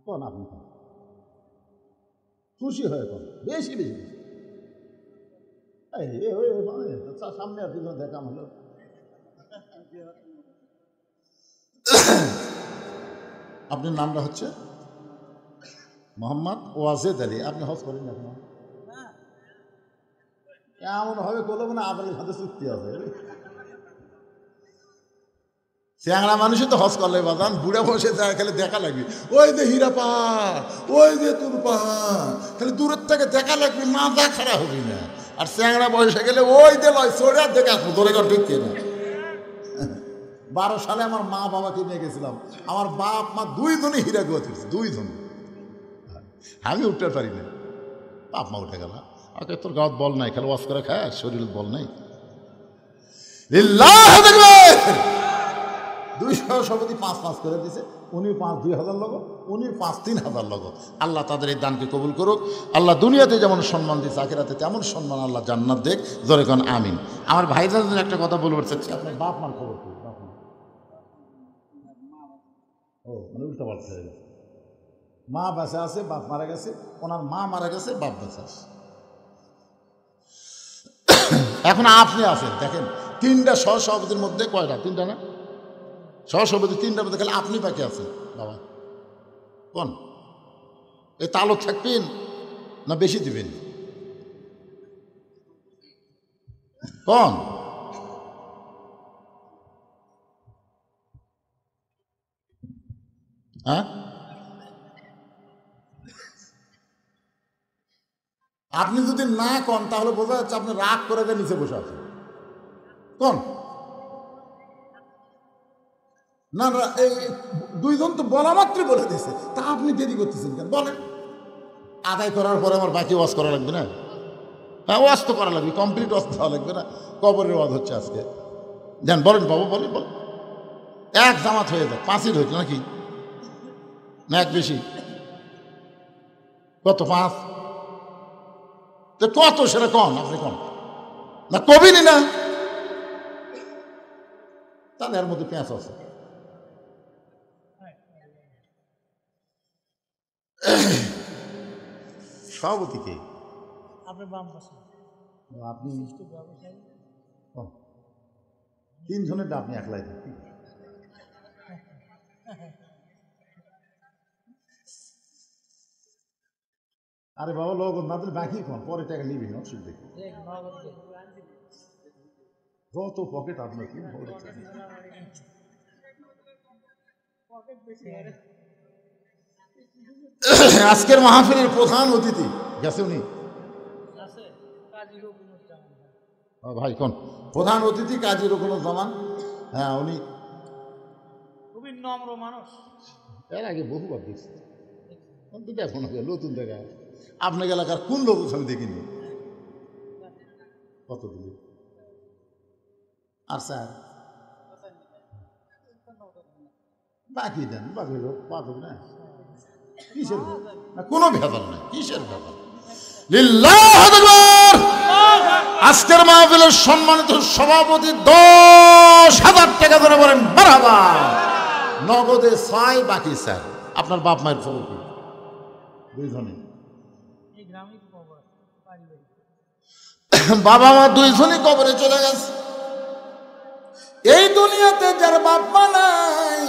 কোন আপনি? খুশি হয়ে কোন বেশি বেশি সামনে আর দুজন দেখা হলো। আপনার নামটা হচ্ছে মোহাম্মদ ওয়াজেদ আলী। আপনি হজ করেন এখন? এমন হবে করলো না, আপনার সাথে চুক্তি আছে। চ্যাংড়া মানুষই তো হজ করলে বাজান, বুড়া বসে যায় খালি দেখা লাগবে। ওই যে হীরা পাহাড়, ওই যে তুর পাহাড়, খালি দূরের থেকে দেখা লাগবে, না দেখা হবি না। আর চ্যাংড়া বয়সে গেলে ওই যে লয় চড়ে আর দেখা আসবো, তোরে ঠিক কিনা। 12 সালে আমার মা বাবাকে নিয়ে গেছিলাম, আমার বাপ মা 2 জনই হীরা গুয়া তুলছে, 2 জন। আমি উঠতে পারি না, বাপ মা উঠে গেল। আগে তোর গাঁত বল নাই, খালি ওয়াজ করে খায়, শরীর বল নাই। লিল্লাহু আকবার। 2 সহসভাপতি 5 করে দিছে, উনি 2,000 লোক, উনি 3,000 লোক। আল্লাহ তাদের এই দানকে কবুল করুক। আল্লাহ দুনিয়াতে যেমন সম্মান দিচ্ছে, আখিরাতে তেমন সম্মান আল্লাহ জান্নাত দেখ, জোরে কোন আমিন। আমার ভাইজান একটা কথা বলবার চাচ্ছি, আপনার বাপ মার খবর কি? ও মানে উল্টা পাল্টা হয়ে গেছে, মা বেঁচে আছে, বাপ মারা গেছে, ওনার মা মারা গেছে, বাপ বেঁচে আছে। এখন আপনি আছেন, দেখেন 3টা সহসভাপতির মধ্যে কয়টা? 3টা না? সহসভাপতি 3টার মধ্যে খালি আপনি বাকি আছেন বাবা। কোন এই তালক থাকবেন না বেশি দিবেন? কোন? হ্যাঁ, আপনি যদি না কন তাহলে বোঝা যাচ্ছে আপনি রাগ করে নিচে বসে আছেন। কোন? না না, এই 2 জন তো বলা মাত্রই বলে দিয়েছে, তা আপনি দেরি করতেছেন কেন? বলেন। আদায় করার পরে আমার বাকি ওয়াজ করা লাগবে না? হ্যাঁ, ওয়াজ তো করা লাগবে, কমপ্লিট ওয়াজ দেওয়া লাগবে না? কবরের ওয়াজ হচ্ছে আজকে, যান বলেন বাবু, বলেন বলেন। 1 জামাত হয়ে যায়, 5ই হইতো নাকি? না 1 বেশি? কত? 5? তো কত সেটা কন, আপনি কন না, কবিনি না? তাহলে এর মধ্যে পেঁচ আছে। সভাপতি কে? আপনার বাম পাশে আপনি তিনজনের আপনি একলাই থাকি। আরে বাবা লোক মাত্র বাকি কোন পরে টাকা নিবি না অসুবিধা যত পকেট আপনার কি আজকের মাহফিলের প্রধান অতিথি গেছে উনি ভাই কোন প্রধান অতিথি কাজী রকুনুজ্জামান। হ্যাঁ উনি খুবই নম্র মানুষ। এর আগে বহুবার দেখছি এখন নতুন দেখা আপনার এলাকার কোন লোক আমি দেখিনি কত দিলি আর স্যার বাকি দেন বাকি লোক পাবে না কিসের না কোনো ভেজাল নাই কিসের ভেজাল লিল্লাহ। আজকের মাহফিলের সম্মানিত সভাপতি 10,000 টাকা ধরে বলেন মারহাবা। নগদে 6 বাকি স্যার। আপনার বাপ মায়ের খবর কি? দুইজনে বাবা মা দুইজনই কবরে চলে গেছে। এই দুনিয়াতে যার বাপ মা নাই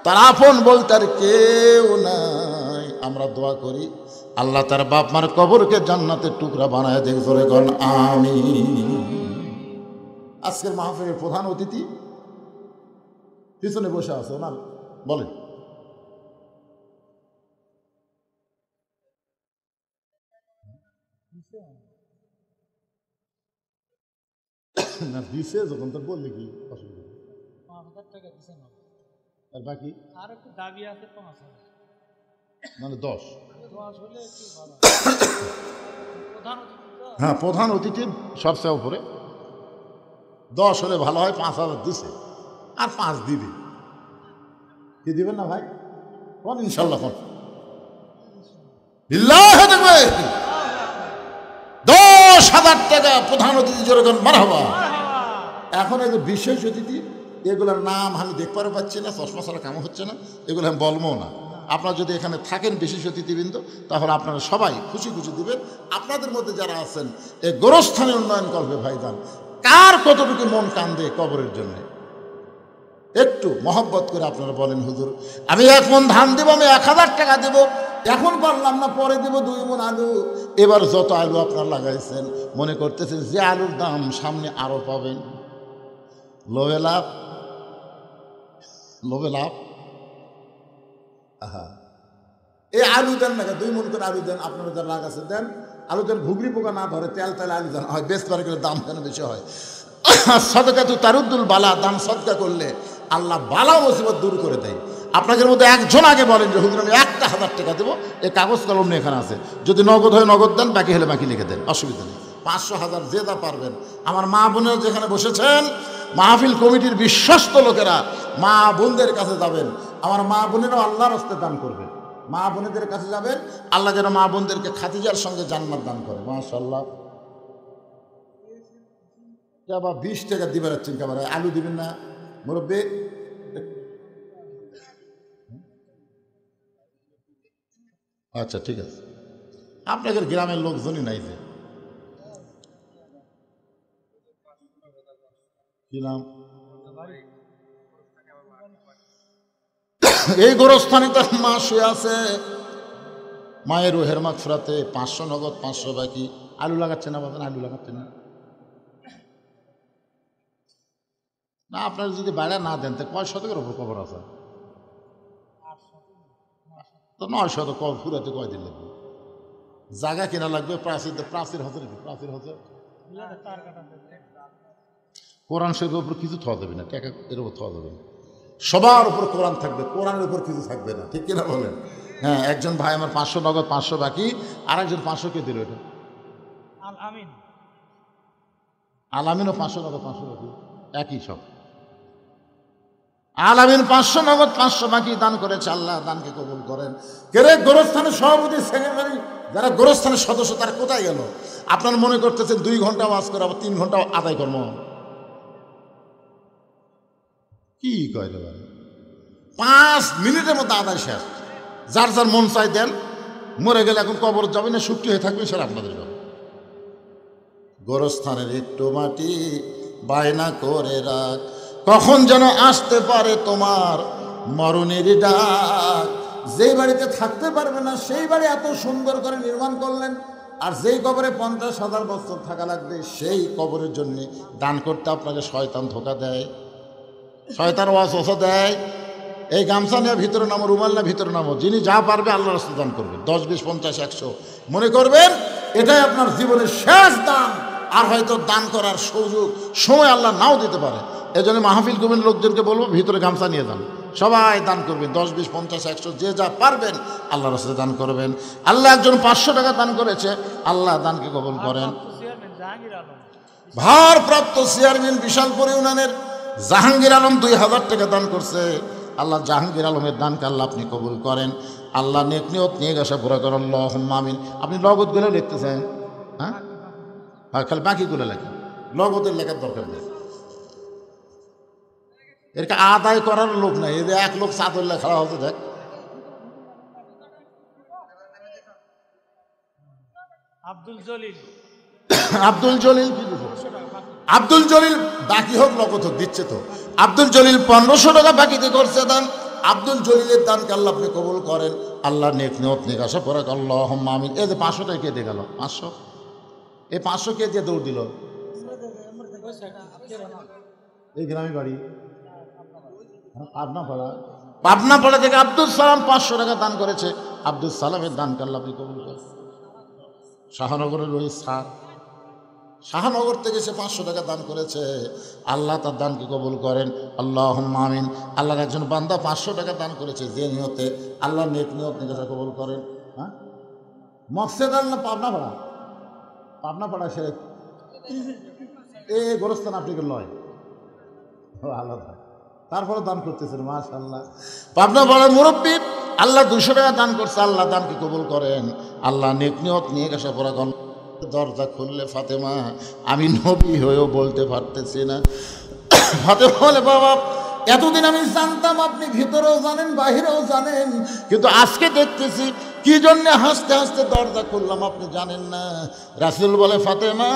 তার আপন বলতে আর কেউ নাই। আমরা দোয়া করি আল্লাহ তার বাপ মার কবরকে জান্নাতের টুকরা বানায় দেখ ধরে কোন আমিন। আজকের মাহফিলের প্রধান অতিথি পিছনে বসে আছে ওনার বলেন। না দিছে যখন তো বললে কি অসুবিধা 5,000 টাকা দিছে না আর বাকি আর একটু দাবি আছে 5,000 মানে 10 হলে একটু ভালো। প্রধান অতিথি তো হ্যাঁ প্রধান অতিথির সবচেয়ে উপরে 10 হলে ভালো হয়। 5,000 দিছে আর 5 দিবে কি দিবেন না ভাই কোন ইনশাল্লাহ কোন লিল্লাহ দেখবে 10,000 টাকা প্রধান অতিথি যেরকম মারহাবা। এখন এই যে বিশেষ অতিথি এগুলোর নাম আমি দেখতে পাচ্ছি না, চশমা ছাড়া কাম হচ্ছে না, এগুলো আমি বলবো না। আপনারা যদি এখানে থাকেন বিশেষ অতিথিবৃন্দ তাহলে আপনারা সবাই খুশি খুশি দিবেন। আপনাদের মধ্যে যারা আছেন এই গোরস্থানে উন্নয়ন করবে ভাইজান, কার কতটুকু মন কান্দে কবরের জন্য একটু মহব্বত করে আপনারা বলেন হুজুর আমি 1 মণ ধান দেবো, আমি 1,000 টাকা দেবো, এখন পারলাম না পরে দেবো 2 মণ আলু। এবার যত আলু আপনারা লাগাইছেন মনে করতেছেন যে আলুর দাম সামনে আরো পাবেন, লোভে লাভ লোভে লাভ। আহা এই আলু দেন না 2 মণ করে আলু দেন, আপনারা যারা লাগাচ্ছেন দেন আলু দেন, ঘুগরি পোকা না ধরে তেল তেল আলু দেন হয়, বেশ করে দাম যেন বেশি হয়। সদকা তো তারুদ্দুল বালা, দান সদকা করলে আল্লাহ বালা মুসিবত দূর করে দেয়। আপনাদের মধ্যে একজন আগে বলেন যে হুজুর আমি 1,000 টাকা দেবো, এই কাগজ কলম নিয়ে এখানে আছে, যদি নগদ হয় নগদ দেন, বাকি হলে বাকি লিখে দেন, অসুবিধা নেই। 500, 1000 যে যা পারবেন। আমার মা বোনেরা যেখানে বসেছেন মাহফিল কমিটির বিশ্বস্ত লোকেরা মা বোনদের কাছে যাবেন, আমার মা বোনেরাও আল্লাহর হস্তে দান করবেন, মা বোনেদের কাছে যাবেন, আল্লাহ যেন মা বোনদেরকে খাদিজার সঙ্গে জান্নাত দান করে। মাশাআল্লাহ। আবার 20 টাকা দিবে রাখছেন ক্যামেরায়, আলু দিবেন না মুরব্বী? আচ্ছা ঠিক আছে, আপনাদের গ্রামের লোকজনই নাই যে কি নাম এই গোরস্থানে তার মা শুয়ে আছে, মায়ের রুহের মাগফিরাতে 500 নগদ 500 বাকি। আলু লাগাচ্ছে না বাজান, আলু লাগাচ্ছে না না আপনারা যদি বাইরে না দেন তো কয় শতকের উপর কবর আছে তো 900 তো কবর ফুরাতে কয়দিন লাগবে? জায়গা কেনা লাগবে, প্রাচীর হজের প্রাচীর হজের কোরআন শরীফের উপর কিছু থাওয়া যাবে না, টাকা এর উপর থাওয়া যাবে না, সবার উপর কোরআন থাকবে, কোরআনের উপর কিছু থাকবে না, ঠিক কিনা বলেন? হ্যাঁ একজন ভাই আমার 500 নগদ 500 বাকি, আর একজন 500 কে দিল এটা আলামিনও 500 নগদ 500 বাকি, একই সব। আলামিন 500 নগদ 500 বাকি দান করেছে, আল্লাহ দানকে কবুল করেন। কেরে গোরস্থানের সভাপতি সেক্রেটারি যারা গোরস্থানের সদস্য তারা কোথায় গেল? আপনার মনে করতেছেন 2 ঘন্টা ওয়াজ করে আবার 3 ঘন্টা আদায় কর্ম কি কয় রে ভাই? 5 মিনিটের মধ্যে আদায় শেষ। যার যার মন চাই দেন, মরে গেলে এখন কবর যাবে না শুক্তি হয়ে থাকবে, সেটা আপনাদের ব্যাপার। গোরস্থানের একটু মাটি বায়না করে রাখ, কখন যেন আসতে পারে তোমার মরণের ডাক। যেই বাড়িতে থাকতে পারবে না সেই বাড়ি এত সুন্দর করে নির্মাণ করলেন, আর যেই কবরে 50,000 বছর থাকা লাগবে সেই কবরের জন্য দান করতে আপনাকে শয়তান ধোকা দেয়, শয়তান ওয়াসওয়াসা দেয়। এই গামছা নিয়ে ভিতরে নামো, রুমাল নিয়ে ভিতরে নামো, যিনি যা পারবে আল্লাহর রাস্তায় দান করবেন। 10, 20, 50, 100 মনে করবেন এটাই আপনার জীবনের শেষ দান। আর হয়তো দান করার সময় আল্লাহ নাও দিতে পারে। এই জন্য মাহফিল কমিটির লোকজনকে বলবো ভিতরে গামছা নিয়ে যান, সবাই দান করবেন। 10, 20, 50, 100 যে যা পারবেন আল্লাহর রাস্তায় দান করবেন। আল্লাহ একজন 500 টাকা দান করেছে, আল্লাহ দানকে কবুল করেন। ভারপ্রাপ্ত চেয়ারম্যান বিশালপুর ইউনিয়নের জাহাঙ্গীর আলম 2000 টাকা দান করছে। আল্লাহ জাহাঙ্গীর আলমের দানকে আল্লাহ আপনি কবুল করেন। আল্লাহ নেক নিয়ত নিয়ে গেছে পুরা করেন, আল্লাহুম্মা আমিন। আপনি লগতগুলো লিখতেছেন? হ্যাঁ, খালি বাকিগুলো লেখেন, লগতের লেখার দরকার নেই। এরকে আদায় করার লোক নাই। এই যে এক লোক চাদর লেখা হতে দেখ। আব্দুল জলিল আব্দুল জলিল কি দিচ্ছে? আব্দুল জলিল বাকি হোক লগত হোক দিচ্ছে তো। আব্দুল জলিল 1500 টাকা বাকিতে করছে দান। আব্দুল জলিলের দানকে আল্লাহ আপনি কবুল করেন। আল্লাহ নেক নিয়ত নিকাশা পরে আল্লাহুম্মা আমিন। এই যে 500 টাকা কে দিয়ে গেল? 500, এই 500 কে দিয়ে দৌড় দিল? এই গ্রামে বাড়ি পাবনাপাড়া থেকে আব্দুল সালাম 500 টাকা দান করেছে। আব্দুল সালামের দানকে আল্লাহ আপনি কবুল করেন। শাহনগরের রহিত স্যার, শাহনগর থেকে সে 500 টাকা দান করেছে। আল্লাহ তার দানকে কবুল করেন, আল্লাহুম্মা আমিন। আল্লাহর একজন বান্দা 500 টাকা দান করেছে, যে নিয়তে আল্লাহ নেক নিয়ত নিকাশা কবুল করেন। হ্যাঁ, মকসেদ আল্লাহ পাবনাপাড়া, পাবনাপাড়া সে এই গোরস্থান আপনি লয় আলাদা, তারপরে দান করতেছেন। মাশাআল্লাহ, পাবনাপাড়ার মুরব্বী আল্লাহ 200 টাকা দান করছে। আল্লাহ দানকে কবুল করেন। আল্লাহ নেক নিয়ত নিয়ে গেছে পড়া। দরজা খুললে ফাতেমা, আমি নবী হয়েও বলতে পারতেছি না। ফাতেমা বলে, বাবা এতদিন আমি জানতাম আপনি ভিতরেও জানেন বাহিরেও জানেন, কিন্তু আজকে দেখতেছি কি জন্য হাসতে হাসতে দরজা খুললাম আপনি জানেন না। রাসূল বলে, ফাতেমা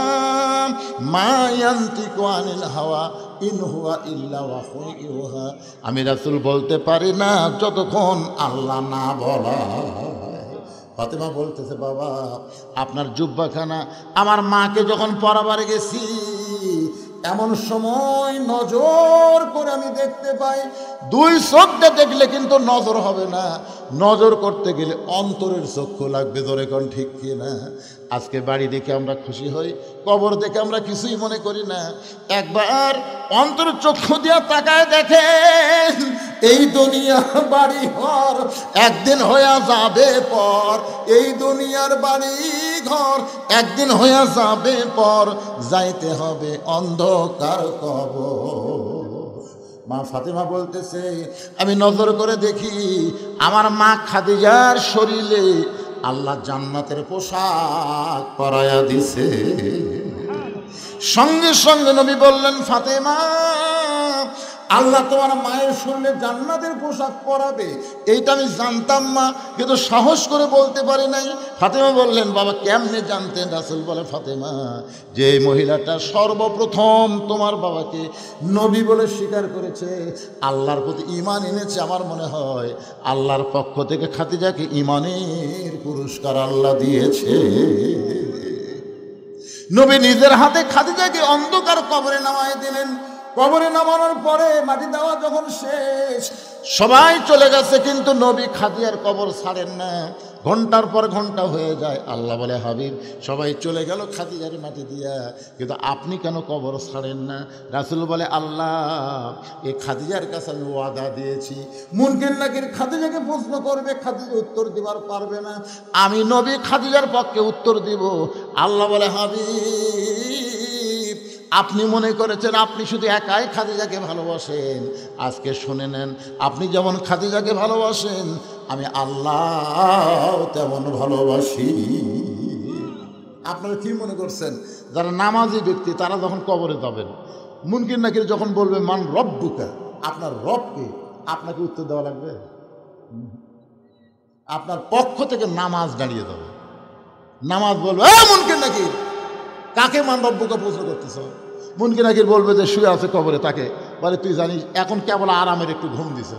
মা ইয়ান্তিকু আনিল হাওয়া ইন হুয়া ইল্লা ওয়াহয়ুন ইউহা। আমি রাসূল বলতে পারি না যতক্ষণ আল্লাহ না বলা। ফাতেমা বলতেছে, বাবা আপনার জুব্বাখানা আমার মাকে যখন পরাবারে গেছি, এমন সময় নজর করে আমি দেখতে পাই, 2 চোখটা দেখলে কিন্তু নজর হবে না, নজর করতে গেলে অন্তরের চক্ষু লাগবে। ধরে কোন ঠিক কি না? আজকে বাড়ি দেখে আমরা খুশি হই, কবর দেখে আমরা কিছুই মনে করি না। একবার অন্তরের চক্ষু দিয়া তাকায় দেখেন, এই দুনিয়া বাড়ি ঘর একদিন হইয়া যাবে পর, এই দুনিয়ার বাড়ি ঘর একদিন হইয়া যাবে পর, যাইতে হবে অন্ধকার কবর। মা ফাতেমা বলতেছে, আমি নজর করে দেখি আমার মা খাদিজার শরীরে আল্লাহ জান্নাতের পোশাক পরায়া দিছে। সঙ্গে সঙ্গে নবী বললেন, ফাতেমা আল্লাহ তোমার মায়ের শরীরে জান্নাতের পোশাক পরাবে, এইটা আমি জানতাম মা, কিন্তু সাহস করে বলতে পারি নাই। ফাতেমা বললেন, বাবা কেমনে জানতেন? রাসূল বলে, ফাতেমা যে এই মহিলাটা সর্বপ্রথম তোমার বাবাকে নবী বলে স্বীকার করেছে, আল্লাহর প্রতি ঈমান এনেছে, আমার মনে হয় আল্লাহর পক্ষ থেকে খাদিজাকে ঈমানের পুরস্কার আল্লাহ দিয়েছে। নবী নিজের হাতে খাদিজাকে অন্ধকার কবরে নামায় দিলেন। কবরে নামানোর পরে মাটি দেওয়া যখন শেষ, সবাই চলে গেছে, কিন্তু নবী খাদিজার কবর ছাড়েন না। ঘন্টার পর ঘন্টা হয়ে যায়। আল্লাহ বলে, হাবিব সবাই চলে গেল খাদিজার মাটি দিয়া, কিন্তু আপনি কেন কবর ছাড়েন না? রাসূল বলে, আল্লাহ এই খাদিজার কাছে আমি ওয়াদা দিয়েছি, মুনকির নাকির খাদিজাকে প্রশ্ন করবে, খাদিজা উত্তর দিবার পারবে না, আমি নবী খাদিজার পক্ষে উত্তর দিব। আল্লাহ বলে, হাবিব আপনি মনে করেছেন আপনি শুধু একাই খাদিজাকে ভালোবাসেন, আজকে শুনে নেন, আপনি যেমন খাদিজাকে ভালোবাসেন আমি আল্লাহ তেমন ভালোবাসি। আপনারা কি মনে করছেন যারা নামাজি ব্যক্তি তারা যখন কবরে যাবেন, মুনকির নাকির যখন বলবে মান রব্বুকা, আপনার রবকে, আপনাকে উত্তর দেওয়া লাগবে? আপনার পক্ষ থেকে নামাজ দাঁড়িয়ে যাবে, নামাজ বলবে, মুনকির নাকির কাকে মান রব্বুকা প্রশ্ন করতেছ? মুনকির নাকির বলবে যে শুয়ে আছে কবরে, তাকে বলে তুই জানিস এখন কেবল আরামের একটু ঘুম দিছে,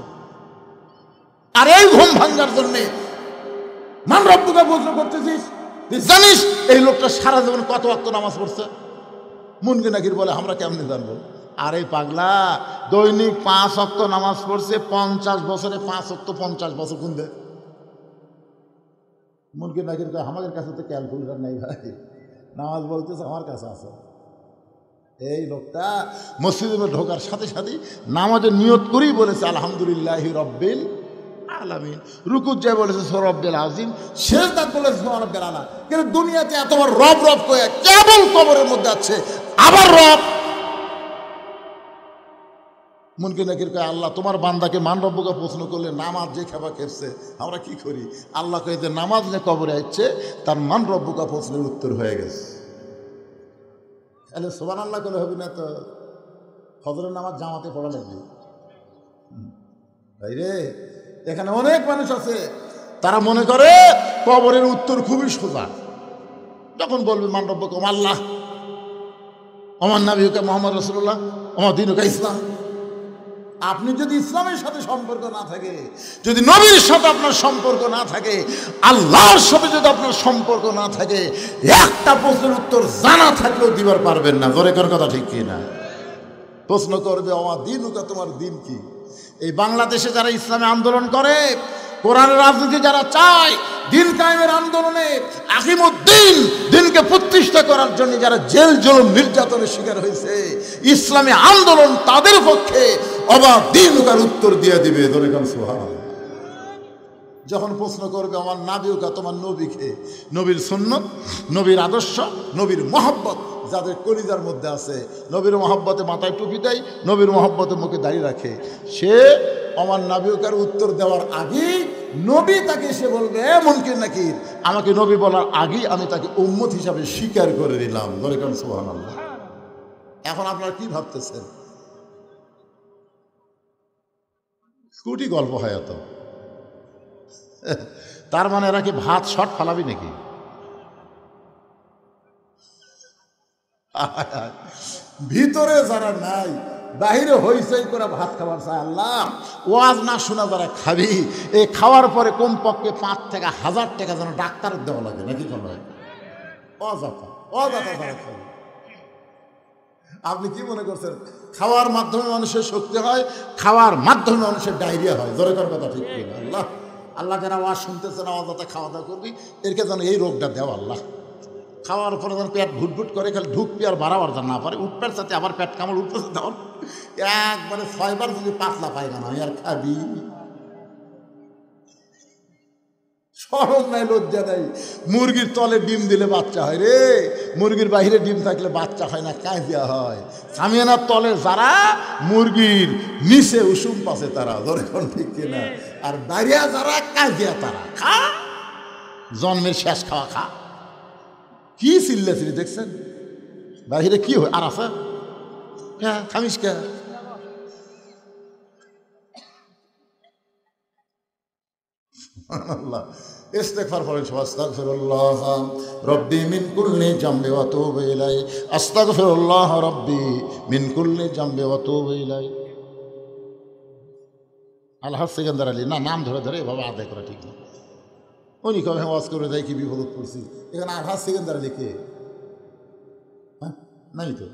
আর এই ঘুম ভাঙ্গার জন্যে মান রব্বুকা প্রশ্ন করতেছিস? তুই জানিস এই লোকটা সারা জীবন কত ওয়াক্ত নামাজ পড়ছে? মুনকির নাকির বলে আমরা কেমনে জানবো? আরে পাগলা, দৈনিক 5 ওয়াক্ত নামাজ পড়ছে, 50 বছরে 5 ওয়াক্ত 50 বছর গুনবে। মুনকির নাকির আমাদের কাছে তো ক্যালকুলেটার নেই ভাই, নামাজ বলতেছে আমার কাছে আছে। এই লোকটা মসজিদে ঢোকার সাথে সাথে নামাজের নিয়ত করেই বলেছে আলহামদুলিল্লাহি রব্বিল আলামিন, রুকুত যায় বলেছে রব্বিল আজিম, সেজদাত বলেছে রব্বিল আলা। কিন্তু দুনিয়াতে এতবার রব রব করে কেবল কবরের মধ্যে আছে আবার রব। মুনকির নাকির কয় আল্লাহ তোমার বান্দাকে মান রব্বুকা প্রশ্ন করলে নামাজ যে খাবা খেপছে, আমরা কি করি? আল্লাহ কয়ে যে নামাজ নিয়ে কবরে আসছে তার মান রব্বুকা প্রশ্নের উত্তর হয়ে গেছে। তাহলে সুবহানাল্লাহ করলে হবে না তো? ফজরের নামাজ জামাতে পড়া লাগবে ভাই রে। এখানে অনেক মানুষ আছে তারা মনে করে কবরের উত্তর খুবই সোজা। যখন বলবে মান রব্বুকা আল্লাহ, আমার নবীকে মুহাম্মদ রাসূলুল্লাহ, আমার দীনুকা ইসলাম। আপনি যদি ইসলামের সাথে সম্পর্ক না থাকে, যদি নবীর সাথে আপনার সম্পর্ক না থাকে, আল্লাহর সাথে যদি আপনার সম্পর্ক না থাকে, একটা প্রশ্নের উত্তর জানা থাকলেও দিবার পারবেন না। জোরে কর কথা ঠিক কি না? প্রশ্ন করবে আমার দীনুকা, তোমার দিন কি? এই বাংলাদেশে যারা ইসলামে আন্দোলন করে, কোরআনের রাজনীতি যারা চায়, দিন কায়েমের আন্দোলনে আকিমুদ্দিন দিনকে প্রতিষ্ঠা করার জন্য যারা জেল জুলুম নির্যাতনের শিকার হয়েছে, ইসলামী আন্দোলন তাদের পক্ষে অবাক দিনুকার উত্তর দিয়ে দিবে। ধরে কারণ সুবহানাল্লাহ। যখন প্রশ্ন করবে আমার নাবিউকা, তোমার নবীকে, নবীর সুন্নত, নবীর আদর্শ, নবীর মহব্বত যাদের কলিজার মধ্যে আছে, নবীর মহব্বতে মাথায় টুপি দেয়, নবীর মহব্বতে মুখে দাঁড়িয়ে রাখে, সে আমার নাবিউকার উত্তর দেওয়ার আগেই নবী তাকে এসে বলবে মুনকির নাকির, আমাকে নবী বলার আগেই আমি তাকে উম্মত হিসাবে স্বীকার করে নিলাম। ধরে কারণ সুবহানাল্লাহ। এখন আপনারা কি ভাবতেছেন? কোটি গল্প হয় এত। তার মানে এরা কি ভাত শট ফালাবি নাকি? ভিতরে যারা নাই, বাহিরে হইচই করে ভাত খাবার চায়। আল্লাহ ওয়াজ না শোনা যারা খাবি, এই খাওয়ার পরে কমপক্ষে 5 থেকে 1000 টাকা যেন ডাক্তারের দেওয়া লাগে নাকি? কোনো অযথা অযথা যারা খাবে। আপনি কি মনে করছেন খাওয়ার মাধ্যমে মানুষের শক্তি হয়, খাওয়ার মাধ্যমে মানুষের ডায়রিয়া হয়? জোরে কর কথা ঠিক কিনা? আল্লাহ আল্লাহ যারা ওয়াজ শুনতেছে না, অযথা খাওয়া দাওয়া করবি, এরকে যেন এই রোগটা দেওয়া আল্লাহ। খাওয়ার পরে যেন পেট ভুটভুট করে, খালি ঢুকবি আর বাড়াবার যেন না পারে, উঠবার সাথে আবার পেট কামড় উঠতেছে, তখন একবারে 6 বার যদি পাতলা পায়খানা হয় আর খাবি। শরম নাই, লজ্জা নাই। মুরগির তলে ডিম দিলে বাচ্চা হয় রে, মুরগির বাহিরে ডিম থাকলে বাচ্চা হয় না, কাঁদিয়া হয়। সামিয়ানার তলে যারা, মুরগির নিচে উষুম পাশে তারা। ধরে কোন ঠিক কিনা? আর দাঁড়িয়া যারা, কাঁদিয়া তারা। খা, জন্মের শেষ খাওয়া খা। কি চিল্লাছিলি দেখছেন? বাহিরে কি হয়? আর আছে হ্যাঁ, খামিস কে? আল্লাহ ইস্তেগফার পড়েন সবাই। আস্তাগফিরুল্লাহ রব্বি মিন কুল্লি জামবি ওয়া আতুবু ইলাইহি, আস্তাগফিরুল্লাহ রব্বি মিন কুল্লি জামবি ওয়া আতুবু ইলাইহি। আলহাজ সিকান্দার আলী, না নাম ধরে ধরে এভাবে আদায় করা ঠিক না। উনি কবে ওয়াজ করে দেয় কি বিপদ পড়ছি। এখানে আলহাজ সিকান্দার আলী কে? হ্যাঁ, নাই তো।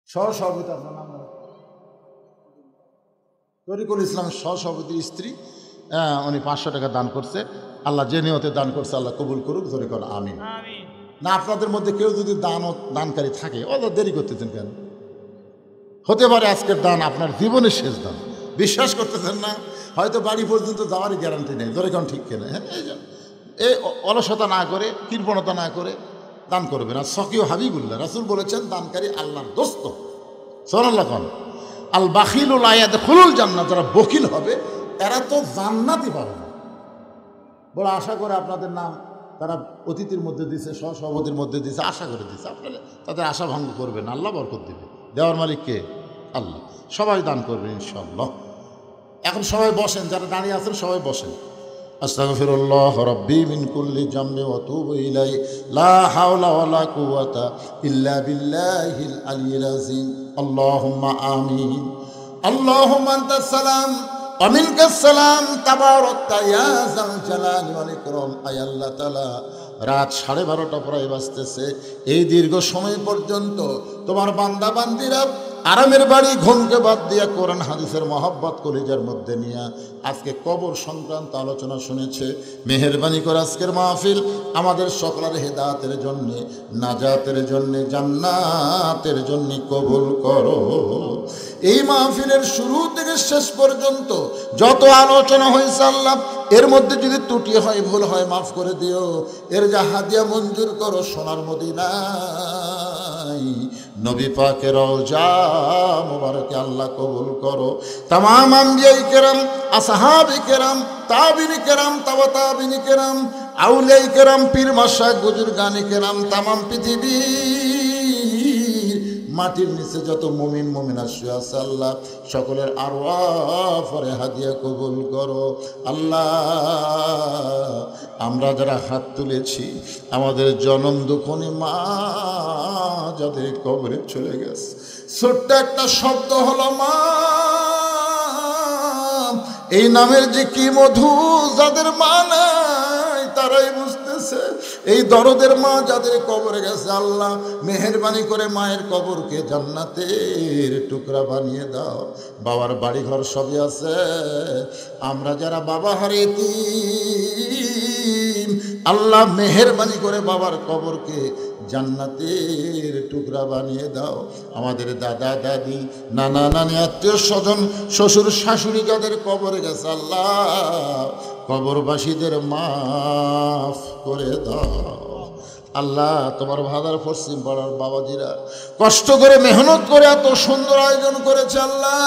সহসভাপতি আপনার নাম? তরিকুল ইসলাম সহসভাপতির স্ত্রী। উনি 500 টাকা দান করছে। আল্লাহ যে নিয়তে দান করছে আল্লাহ কবুল করুক। জোরে কর আমিন। না আপনাদের মধ্যে কেউ যদি দানকারী থাকে, অত দেরি করতেছেন কেন? হতে পারে আজকের দান আপনার জীবনের শেষ দান। বিশ্বাস করতেছেন না? হয়তো বাড়ি পর্যন্ত যাওয়ারই গ্যারান্টি নেই। জোরে কোন ঠিক কেনা? হ্যাঁ, এই অলসতা না করে, কৃপণতা না করে দান করবেন। আর সকিও হাবিবুল্লাহ রাসূল বলেছেন দানকারী আল্লাহর দোস্ত। সুবহানাল্লাহ। কোন আল বাখিলুল ইয়াদখুলুল জান্নাত, যারা বখিল হবে এরা তো জান্নাতই পাবে না। বড় আশা করে আপনাদের নাম তারা অতিথির মধ্যে দিছে, সহসভাপতির মধ্যে দিছে, আশা করে দিছে। আপনারা তাদের আশা ভঙ্গ করবেন, আল্লাহ বরকত দিবে। দেওয়ার মালিক কে? আল্লাহ। সবাই দান করবেন ইনশাআল্লাহ। এখন সবাই বসেন, যারা দাঁড়িয়ে আছেন সবাই বসেন। আস্তাগফিরুল্লাহ রাব্বি মিন কুল্লি জামবি ওয়া আতুবু ইলাইহি লা হাওলা ওয়ালা কুওয়াতা ইল্লা বিল্লাহিল আলিয়্যিল আযীম। আল্লাহুম্মা আমিন। আল্লাহুম্মা আনতাস সালাম ওয়া মিনকাস সালাম তাবারাকতা ইয়া যাল জালালি ওয়াল ইকরাম। আয় আল্লাহ তাআলা, রাত 12:30 প্রায় বাজতেছে। এই দীর্ঘ সময় পর্যন্ত তোমার বান্দা বান্দিরা আরামের বাড়ি ঘুমকে বাদ দিয়া কোরআন হাদিসের মহব্বত কলিজার মধ্যে নিয়ে আজকে কবর সংক্রান্ত আলোচনা শুনেছে। মেহেরবানি করে আজকের মাহফিল আমাদের সকলের হেদায়েতের জন্য, নাজাতের জন্য, জান্নাতের জন্য কবুল করো। এই মাহফিলের শুরু থেকে শেষ পর্যন্ত যত আলোচনা হয়েছে আল্লাহ, এর মধ্যে যদি ত্রুটি হয়, ভুল হয়, মাফ করে দিও। এর যা হাদিয়া মঞ্জুর করো সোনার মদিনায় নবী পাকের রওজা মুবারকে আল্লাহ কবুল করো। তামাম আম্বিয়াই কেরাম, আসহাবে কেরাম, তাবিঈন কেরাম, তাবা তাবিঈন কেরাম, আউলিয়ায়ে কেরাম, পীর মাশায়েখ, বুজুর্গানে কেরাম, তামাম পৃথিবীর মাটির নিচে যত মুমিন মুমিনাত শুয়ে আছে আল্লাহ, সকলের আরওয়াহ পরে হাদিয়া কবুল করো। আল্লাহ, আমরা যারা হাত তুলেছি, আমাদের জনম দুঃখনী মা যাদের কবরে চলে গেছে, ছোট্ট একটা শব্দ হলো মা, এই নামের যে কি মধু, যাদের মা নাই তারাই বুঝতেছে। এই দরদের মা যাদের কবরে গেছে আল্লাহ, মেহেরবানি করে মায়ের কবরকে জান্নাতের টুকরা বানিয়ে দাও। বাবার বাড়ি ঘর সবই আছে, আমরা যারা বাবা হারিয়েছি আল্লাহ মেহেরবানি করে বাবার কবরকে জান্নাতের টুকরা বানিয়ে দাও। আমাদের দাদা দাদি, নানা নানি, আত্মীয় স্বজন, শ্বশুর শাশুড়ি যাদের কবরে গেছে আল্লাহ, কবরবাসীদের মাফ করে দাও। আল্লাহ, তোমার ভাদার পশ্চিম পাড়ার বাবাজিরা কষ্ট করে মেহনত করে এত সুন্দর আয়োজন করেছে আল্লাহ,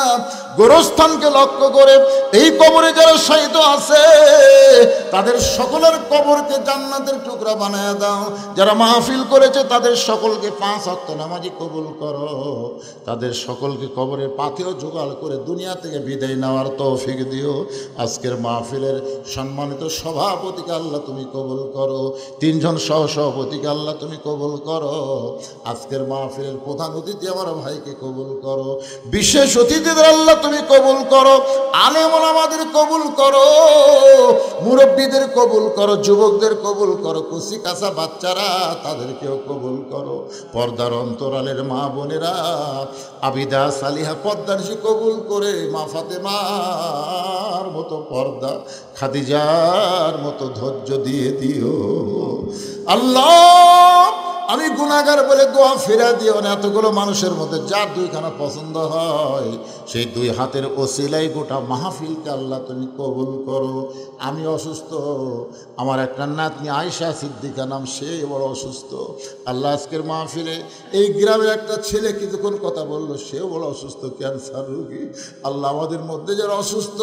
গোরস্থানকে লক্ষ্য করে এই কবরে যারা শায়িত আছে তাদের সকলের কবরকে জান্নাতের টুকরা বানায় দাও। যারা মাহফিল করেছে তাদের সকলকে 5 ওয়াক্ত নামাজি কবুল করো। তাদের সকলকে কবরের পাথেও জোগাড় করে দুনিয়া থেকে বিদায় নেওয়ার তৌফিক দিও। আজকের মাহফিলের সম্মানিত সভাপতিকে আল্লাহ তুমি কবুল করো। 3 জন সহসভাপতি আল্লাহ তুমি কবুল করো। আজকের মাহফিলের প্রধান অতিথি আমার ভাইকে কবুল করো। বিশেষ অতিথিদের আল্লাহ তুমি কবুল করো। আলেম ওলামাদের কবুল করো, মুরব্বীদের কবুল করো, যুবকদের কবুল করো, কুচি কাঁচা বাচ্চারা তাদেরকেও কবুল করো। পর্দার অন্তরালের মা বোনেরা আবিদা সালিহা পর্দানিশি কবুল করে মা ফাতেমার মতো পর্দা, খাদিজার মতো ধৈর্য দিয়ে দিও আল্লাহ। আমি গুনাহগার বলে দোয়া ফিরা দিও না। এতগুলো মানুষের মধ্যে যার 2খানা পছন্দ হয় সেই 2 হাতের ওসিলাই গোটা মাহফিলকে আল্লাহ তুমি কবুল করো। আমি অসুস্থ, আমার একটা নাতনি আয়েশা সিদ্দিকা নাম, সে বড় অসুস্থ আল্লাহ। আজকের মাহফিলে এই গ্রামের একটা ছেলে কিছুক্ষণ কথা বললো, সেও বড় অসুস্থ, ক্যান্সার রোগী আল্লাহ। আমাদের মধ্যে যারা অসুস্থ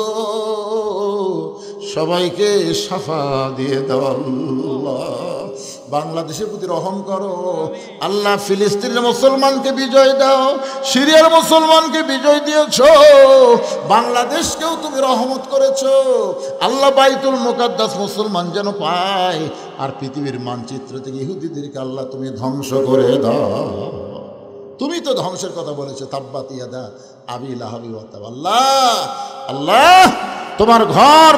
সবাইকে শাফা দিয়ে দাও আল্লাহ। বাংলাদেশের প্রতি রহম করো আল্লাহ। ফিলিস্তিনের মুসলমানকে বিজয় দাও, সিরিয়ার মুসলমানকে বিজয় দিয়েছ, বাংলাদেশকেও তুমি রহমত করেছো আল্লাহ। বাইতুল মুকাদ্দাস মুসলমান যেন পায়, আর পৃথিবীর মানচিত্র থেকে ইহুদিদেরকে আল্লাহ তুমি ধ্বংস করে দাও। তুমি তো ধ্বংসের কথা বলেছো, তাব্বাত ইয়াদা আবি লাহাবি ওয়া তাব। আল্লাহ, আল্লাহ তোমার ঘর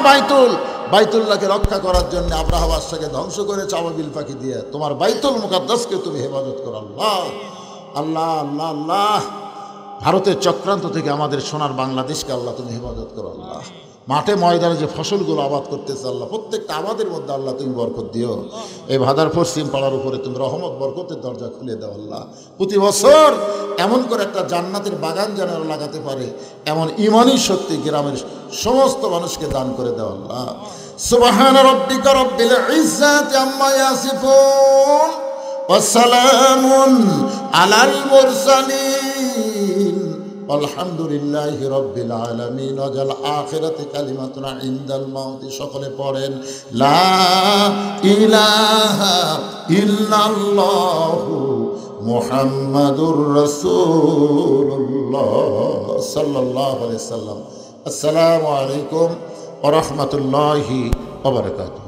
বাইতুল্লাহকে রক্ষা করার জন্য আব্রাহা বাদশাকে ধ্বংস করেছে আবাবিল পাখি দিয়ে। তোমার বাইতুল মুকাদ্দাসকে তুমি হেফাজত করো আল্লাহ। আল্লাহ আল্লাহ আল্লাহ, ভারতের চক্রান্ত থেকে আমাদের সোনার বাংলাদেশকে আল্লাহ তুমি হেফাজত করো আল্লাহ। মাঠে ময়দানে যে ফসলগুলো আবাদ করতেছে আল্লাহ, প্রত্যেকটা আমাদের মধ্যে আল্লাহ তুমি বরকত দিও। এই ভাদার পশ্চিম পাড়ার উপরে তুমি রহমত বরকতের দরজা খুলে দাও আল্লাহ। প্রতি বছর এমন করে একটা জান্নাতের বাগান যেন লাগাতে পারে এমন ইমানি শক্তি গ্রামের সমস্ত মানুষকে দান করে দাও আল্লাহ। সুবহান রাব্বিকা রাব্বিল ইজ্জাতি আম্মা ইয়াসিফুন ওয়া সালামুন আলাল মুরসালিন আলহামদুলিল্লাহি রাব্বিল আলামিন। ওয়াজাল আখিরাতি কালিমাতুনা ইনদাল মাউতি। সকলে পড়েন লা ইলাহা ইল্লাল্লাহু মুহাম্মাদুর রাসূলুল্লাহ সাল্লাল্লাহু আলাইহি সাল্লাম। আসসালামু আলাইকুম ওয়া রাহমাতুল্লাহি ওয়া বারাকাতুহু।